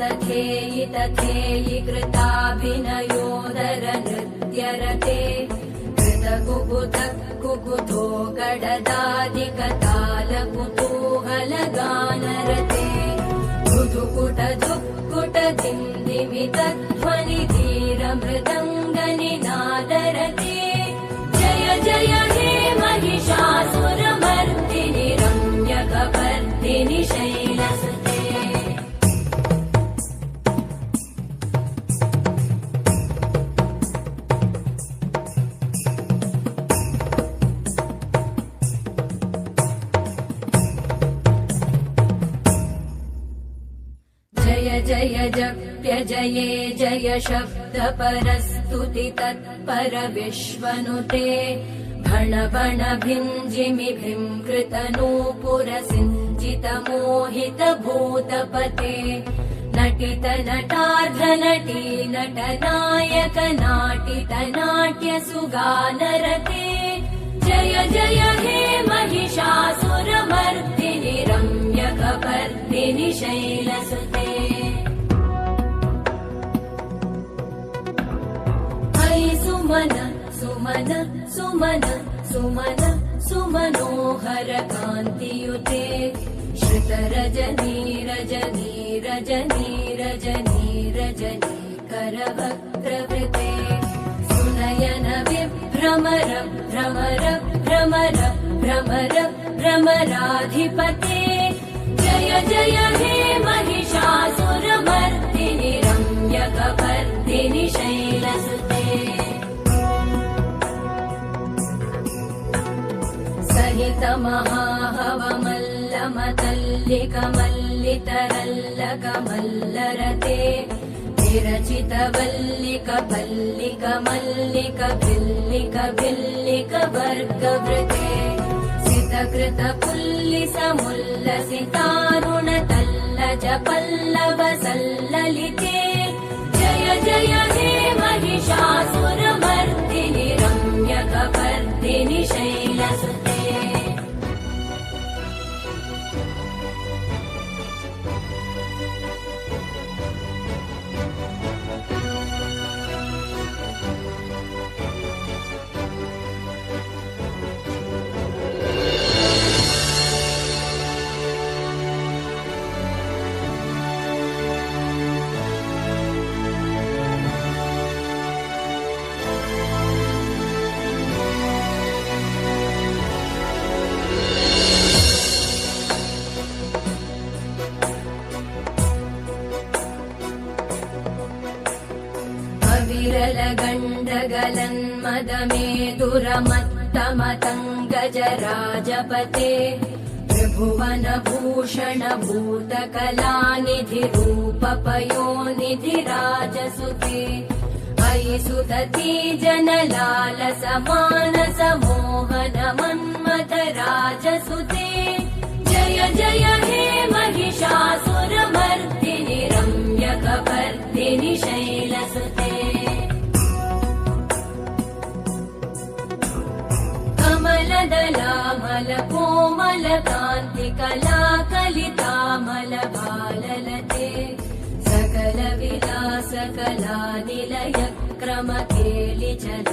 तथेयि तथेयि कृताभिनयोदर नृत्यरते कृतकुकुत कुकुतो गडदादिकतालकुतूहलगानरते धुधुकुट धुक्कुट दिन्दिमितध्वनि धीरमृदङ्गनिनादरते जय जय हे महिषासुरमर्दिनि रम्यकपर्दिनि शैलसुते जय जप्य जये जय शब्द परस्तुति तत्पर विश्वनुते भण भण भिञ्जिमि भिङ्कृत नूपुर सिञ्जित मोहित भूतपते नटित नटार्ध नटी नटनायक नाटित नाट्य सुगानरते जय जय हे महिषासुरमर्दिनि रम्यकपर्दिनि शैलसुते सुमन सुमन सुमन सुमन सुमनोहर कान्तियुते श्रुत रजनी रजनी रजनी रजनी रजनी करवक्त्रवृते सुनयन विभ्रमर भ्रमर भ्रमर भ्रमर भ्रमराधिपते जय जय हे महिषासुरमर्दिनि रम्यकपर्दिनि शैलसुते सहित महाहवमल्लमतल्लिकमल्लितरल्लकमल्लरते विरचित वल्लिक पल्लिक मल्लिक भिल्लिक भिल्लिक वर्गवृते सितकृत पुल्लिस मुल्लसितारुण तल्लज पल्लव सल्ललित गलगण्डगलन्मदमेदुरमत्तमतङ्गजराजपते त्रिभुवनभूषण भूतकलानिधिरूपपयोनिधिराजसुते अयि सुदती जनलालसमानसमोहन मन्मथराजसुते जय जय हे महिषासुरमर्दिनि रम्यकपर्दिनि शैलसुते कमलदलामलकोमलकान्तिकलाकलितामलभाललते सकलविलासकलानिलयक्रमकेलिचल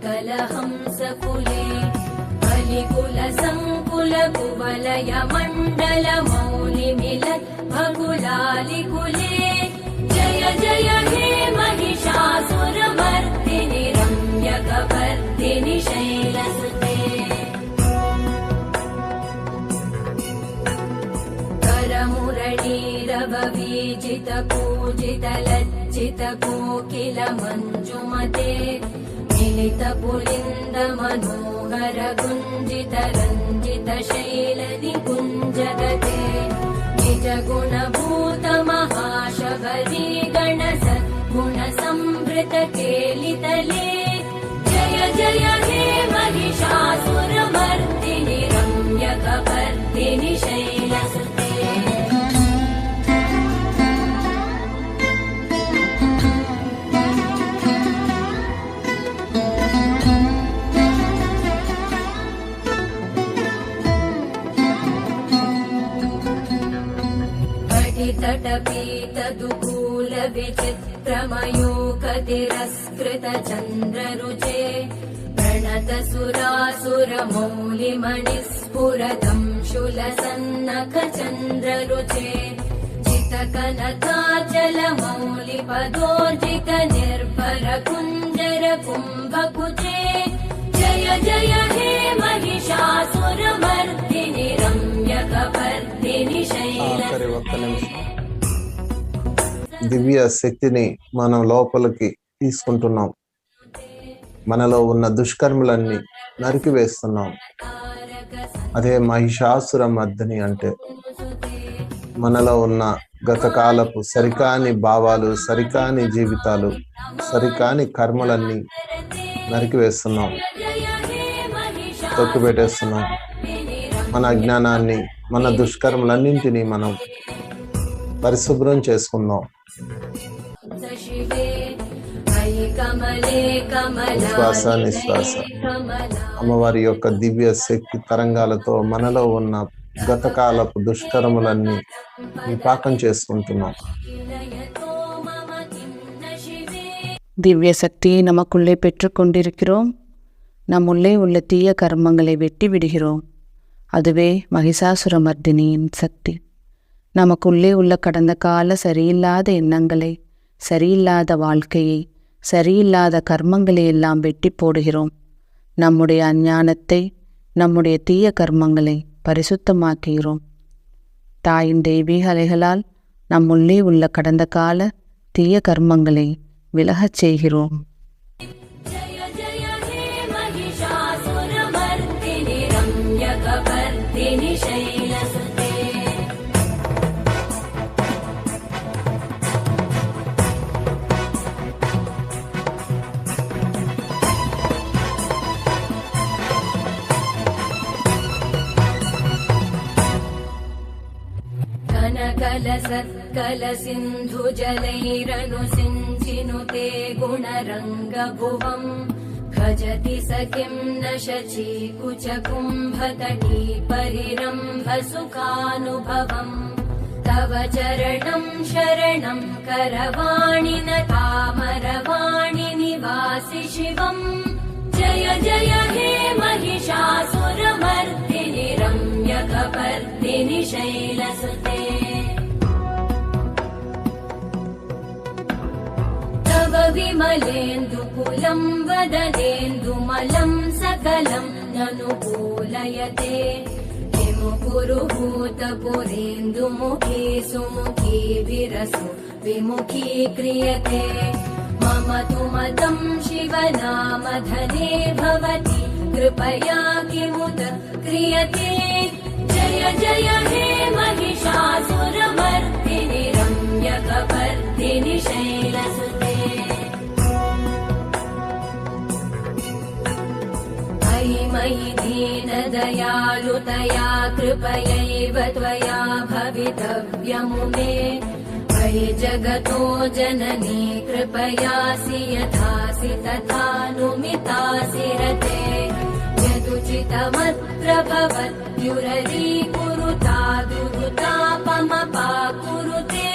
कलहंसकुले कलिकुलसङ्कुलकुवलयमण्डलमौलिमिलत् भकुलालिकुले जय जय हे महिषासुरमर्दिनि रम्यकपर्दिनि शैलसुते करमुरळीरववीजितपूजितलज्जितकोकिलमञ्जुमते मिलितपुलिन्दमनोहर गुञ्जितरञ्जितशैलनिकुञ्जगते निजगुणभूतमहाशबरी गणसद्गुणसंवृतकेलितले जय जय हे महिषासुरमर्दिनि रम्यकपर्दिनि शैलसुते तटपीतदुकूलविचित्रमयूकतिरस्कृतचन्द्ररुचे प्रणतसुरासुरमौलिमणिस्फुरतं शूलसन्नखचन्द्ररुचे चितकनकाचलमौलिपदोर्जितनिर्भरकुञ्जरकुम्भकुचे जय जय हे महिषासुरमर्दिनि रम्यकपर्दिनि ఆఖరి शैलसुते ఒక్క నిమిషం. దివ్య శక్తిని మనం లోపలికి తీసుకుంటున్నాం. మనలో ఉన్న దుష్కర్మలన్నీ నరికివేస్తున్నాం. అదే మహిషాసుర మర్దిని అంటే మనలో ఉన్న గతకాలపు సరికాని భావాలు, సరికాని జీవితాలు, సరికాని కర్మలన్నీ నరికివేస్తున్నాం, తొక్కిపెట్టేస్తున్నాం. మన అజ్ఞానాన్ని, మన దుష్కర్మలన్నింటినీ మనం పరిశుభ్రం చేసుకుందాం. శ్వాస నిశ్వాస అమ్మవారి యొక్క దివ్య శక్తి తరంగాలతో మనలో ఉన్న గతకాలపు దుష్కర్మలన్నీ విపాకం చేసుకుంటున్నాం. திவ்ய சக்தியை நமக்குள்ளே பெற்றுக்கொண்டிருக்கிறோம். நம்முள்ளே உள்ள தீய கர்மங்களை வெட்டி விடுகிறோம். அதுவே மகிஷாசுரமர்தினியின் சக்தி. நமக்குள்ளே உள்ள கடந்த கால சரியில்லாத எண்ணங்களை, சரியில்லாத வாழ்க்கையை, சரியில்லாத கர்மங்களை எல்லாம் வெட்டி போடுகிறோம். நம்முடைய அஞ்ஞானத்தை, நம்முடைய தீய கர்மங்களை பரிசுத்தமாக்குகிறோம். தாயின் தெய்வீக அலைகளால் நம்முள்ளே உள்ள கடந்த கால தீய கர்மங்களை விலகச் செய்கிறோம். जय जय हे महिषासुरमर्दिनि रम्यकपर्दिनि शैलसुते कनकलसत्कलसिन्धुजलैरनुसिञ्चिनुते गुणरङ्गभुवम् भजति स किं न शचीकुचकुम्भतटी परिरम्भसुखानुभवम् तव चरणं शरणं करवाणि न तामरवाणि निवासि शिवम् जय जय हे महिषासुरमर्दिनि रम्यकपर्दिनि शैलसुते तव विमलेन्दुकुलं वदनेन्दुमलं सकलं ननुकूलयते किमु पुरुहूतपुरेन्दुमुखी सुमुखी विरसु विमुखी क्रियते मा मम तु मतं शिवनामधने भवति कृपया किमुत क्रियते जय जय हे महिषासुरमर्दिनि रम्यकपर्दिनि शैलसुते अयि मयि दीनदयालुतया कृपयैव त्वया भवितव्यमुमे अयि जगतो जननी कृपयासि यथासि तथानुमितासि रते यदुचितमत्र भवत्युररीकुरुता दुरुतापमपाकुरुते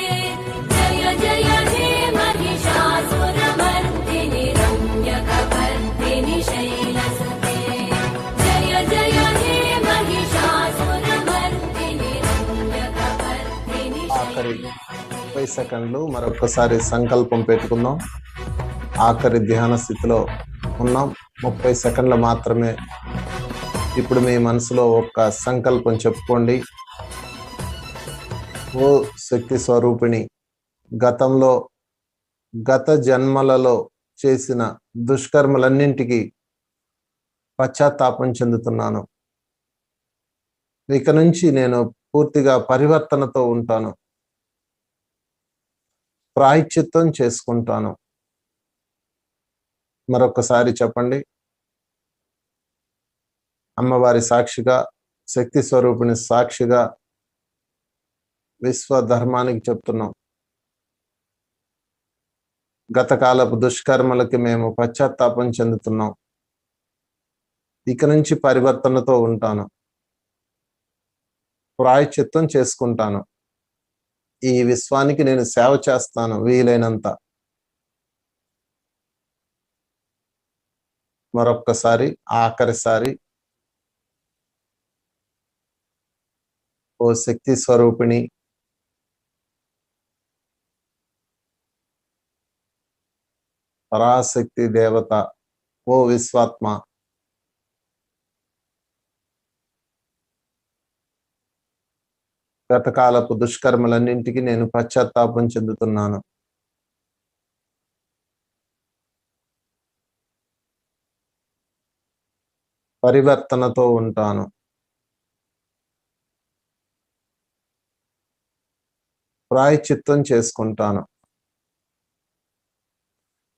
जय जय हे महिषासुरमर्दिनि रम्यकपर्दिनि शैलसुते जय जय हे महिषासुरमर्दिनि रम्यकपर्दिनि ఆఖరి 30 సెకండ్లు మరొకసారి సంకల్పం పెట్టుకుందాం. ఆఖరి ధ్యాన స్థితిలో ఉన్నాం. 30 సెకండ్లు మాత్రమే. ఇప్పుడు మీ మనసులో ఒక సంకల్పం చెప్పుకోండి. ఓ శక్తి స్వరూపిణి, గత జన్మలలో చేసిన దుష్కర్మలన్నింటికి పశ్చాత్తాపం చెందుతున్నాను. ఇక నుంచి నేను పూర్తిగా పరివర్తనతో ఉంటాను. ప్రాయశ్చిత్తం చేసుకుంటాను. మరొకసారి చెప్పండి. అమ్మవారి సాక్షిగా, శక్తి స్వరూపిణి సాక్షిగా విశ్వ ధర్మానికి చెప్తున్నాం. గతకాలపు దుష్కర్మలకి మేము పశ్చాత్తాపం చెందుతున్నాం. ఇక నుంచి పరివర్తనతో ఉంటాను. ప్రాయశ్చిత్తం చేసుకుంటాను. ఈ విశ్వానికి నేను సేవ చేస్తాను వీలైనంత. మరొక్కసారి, ఆఖరిసారి. ఓ శక్తి స్వరూపిణి, పరాశక్తి దేవత, ఓ విశ్వాత్మ, గతకాలపు దుష్కర్మలన్నింటికి నేను పశ్చాత్తాపం చెందుతున్నాను. పరివర్తనతో ఉంటాను. ప్రాయశ్చిత్తం చేసుకుంటాను.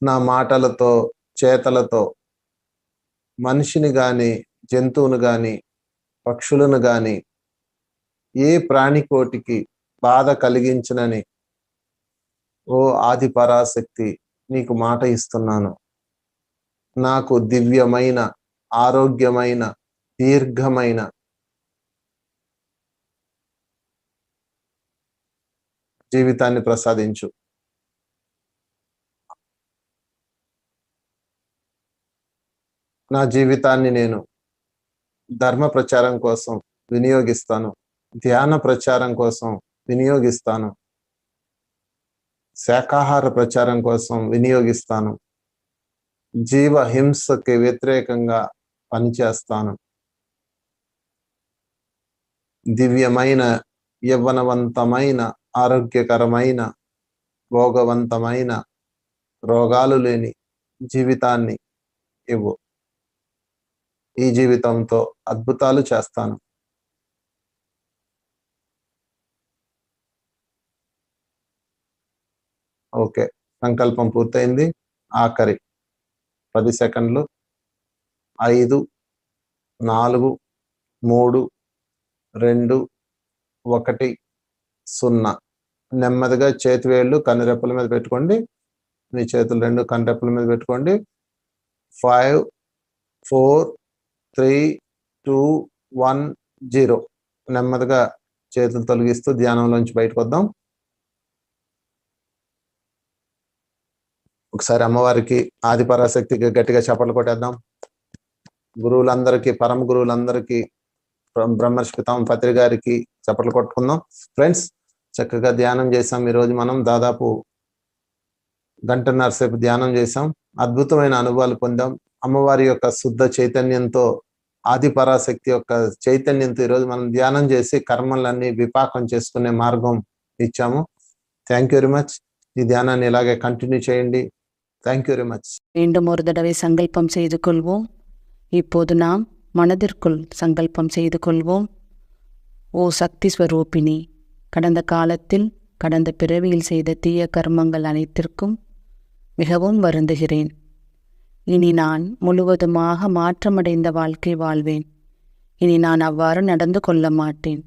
నా మాటలతో, చేతలతో మనిషిని గాని, జంతువును గాని, పక్షులను గాని, ఏ ప్రాణికోటికి బాధ కలిగించనని ఓ ఆది పరాశక్తి నీకు మాట ఇస్తున్నాను. నాకు దివ్యమైన, ఆరోగ్యమైన, దీర్ఘమైన జీవితాన్ని ప్రసాదించు. నా జీవితాన్ని నేను ధర్మ ప్రచారం కోసం వినియోగిస్తాను. ధ్యాన ప్రచారం కోసం వినియోగిస్తాను. శాకాహార ప్రచారం కోసం వినియోగిస్తాను. జీవ హింసకి వ్యతిరేకంగా పనిచేస్తాను. దివ్యమైన, యవ్వనవంతమైన, ఆరోగ్యకరమైన, భోగవంతమైన, రోగాలు లేని జీవితాన్ని ఇవ్వు. ఈ జీవితంతో అద్భుతాలు చేస్తాను. ఓకే, సంకల్పం పూర్తయింది. ఆఖరి 10 సెకండ్లు. 5, 4, 3, 2, 1, 0. నెమ్మదిగా చేతి వేళ్ళు కనురెప్పల మీద పెట్టుకోండి. మీ చేతులు 2 కనురెప్పల మీద పెట్టుకోండి. 5, 4, 3, 2, 1, 0. నెమ్మదిగా చేతులు తొలగిస్తూ ధ్యానంలోంచి బయటకు వద్దాం. ఒకసారి అమ్మవారికి, ఆది పరాశక్తికి గట్టిగా చప్పట్లు కొట్టేద్దాం. గురువులందరికీ, పరమ గురువులందరికీ, బ్రహ్మర్షి పితామహ పత్రి గారికి చప్పట్లు కొట్టుకుందాం. ఫ్రెండ్స్, చక్కగా ధ్యానం చేసాం. ఈరోజు మనం దాదాపు 1.5 గంటల సేపు ధ్యానం చేసాం. అద్భుతమైన అనుభవాలు పొందాం. అమ్మవారి యొక్క శుద్ధ చైతన్యంతో, ఆది పరాశక్తి యొక్క చైతన్యంతో ఈరోజు మనం ధ్యానం చేసి కర్మలన్నీ విపాకం చేసుకునే మార్గం ఇచ్చాము. Thank you very much. ఈ ధ్యానాన్ని ఇలాగే కంటిన్యూ చేయండి. Thank you very much. மீண்டும் ஒரு தடவை சங்கல்பம் செய்து கொள்வோம். இப்போது நாம் மனதிற்குள் சங்கல்பம் செய்து கொள்வோம். ஓ சக்தி ஸ்வரூபிணி, கடந்த காலத்தில் கடந்த பிறவியில் செய்த தீய கர்மங்கள் அனைத்திற்கும் மிகவும் வருந்துகிறேன். இனி நான் முழுவதுமாக மாற்றமடைந்த வாழ்க்கை வாழ்வேன். இனி நான் அவ்வாறு நடந்து கொள்ள மாட்டேன்.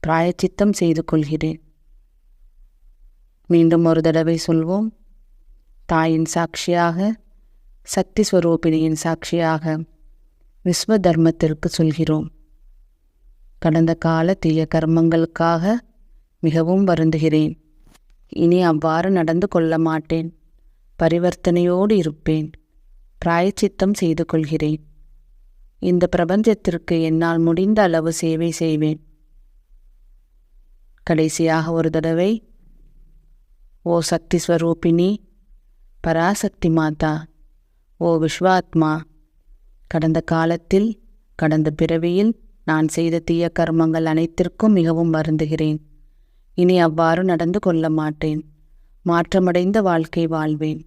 பிராயச்சித்தம் செய்து கொள்கிறேன். மீண்டும் ஒரு தடவை சொல்வோம். தாயின் சாட்சியாக, சக்தி ஸ்வரூபிணியின் சாட்சியாக விஸ்வ தர்மத்திற்கு சொல்கிறோம். கடந்த கால தீய கர்மங்களுக்காக மிகவும் வருந்துகிறேன். இனி அவ்வாறு நடந்து கொள்ள மாட்டேன். பரிவர்த்தனையோடு இருப்பேன். பிராயச்சித்தம் செய்து கொள்கிறேன். இந்த பிரபஞ்சத்திற்கு என்னால் முடிந்த அளவு சேவை செய்வேன். கடைசியாக ஒரு தடவை, ஓ சக்தி ஸ்வரூபிணி, பராசக்தி மாதா, ஓ விஸ்வாத்மா, கடந்த காலத்தில் கடந்த பிறவியில் நான் செய்த தீய கர்மங்கள் அனைத்திற்கும் மிகவும் வருந்துகிறேன். இனி அவ்வாறு நடந்து கொள்ள மாட்டேன். மாற்றமடைந்த வாழ்க்கை வாழ்வேன்.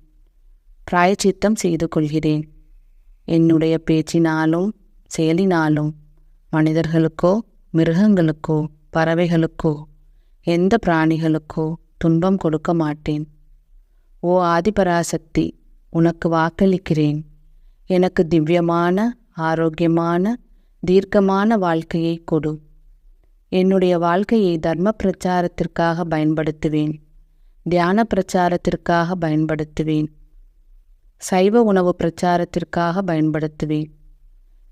பிராயச்சித்தம் செய்து கொள்கிறேன். என்னுடைய பேச்சினாலும் செயலினாலும் மனிதர்களுக்கோ மிருகங்களுக்கோ பறவைகளுக்கோ எந்த பிராணிகளுக்கோ துன்பம் கொடுக்க மாட்டேன். ஓ ஆதிபராசக்தி, உனக்கு வாக்களிக்கிறேன். எனக்கு திவ்யமான, ஆரோக்கியமான, தீர்க்கமான வாழ்க்கையை கொடு. என்னுடைய வாழ்க்கையை தர்ம பிரச்சாரத்திற்காக பயன்படுத்துவேன். தியான பிரச்சாரத்திற்காக பயன்படுத்துவேன். சைவ உணவு பிரச்சாரத்திற்காக பயன்படுத்துவேன்.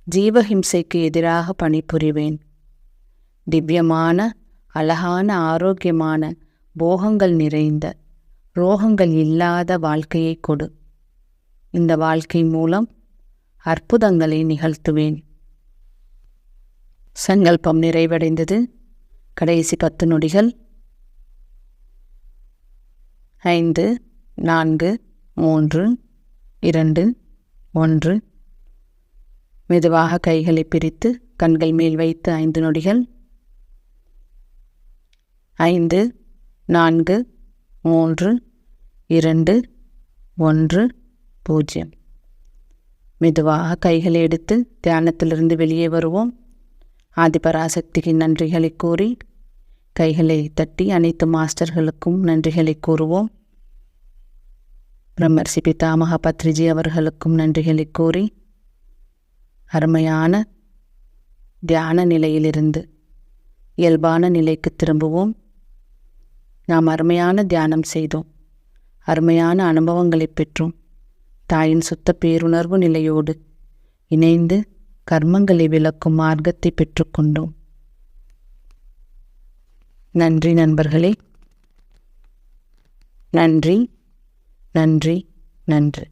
ஜீவஹிம்சைக்கு எதிராக பணிபுரிவேன். திவ்யமான, அழகான, ஆரோக்கியமான, போகங்கள் நிறைந்த, ரோகங்கள் இல்லாத வாழ்க்கையை கொடு. இந்த வாழ்க்கை மூலம் அற்புதங்களை நிகழ்த்துவேன். சங்கல்பம் நிறைவடைந்தது. கடைசி 10 நொடிகள். 5, 4, 3, 2, 1. மெதுவாக கைகளை பிரித்து கண்கள் மேல் வைத்து 5 நொடிகள். 5, 4, 3, 2, 1, 0. மெதுவாக கைகளை எடுத்து தியானத்திலிருந்து வெளியே வருவோம். ஆதிபராசக்திக்கு நன்றிகளை கூறி கைகளை தட்டி அனைத்து மாஸ்டர்களுக்கும் நன்றிகளை கூறுவோம். பிரம்மர்ஷி பிதாமக பத்ரிஜி அவர்களுக்கும் நன்றிகளை கூறி அருமையான தியான நிலையிலிருந்து இயல்பான நிலைக்கு திரும்புவோம். நாம் அருமையான தியானம் செய்தோம். அருமையான அனுபவங்களை பெற்றோம். தாயின் சுத்த பேருணர்வு நிலையோடு இணைந்து கர்மங்களை விளக்கும் மார்க்கத்தை பெற்றுக்கொண்டோம். நன்றி நண்பர்களே. நன்றி, நன்றி, நன்றி.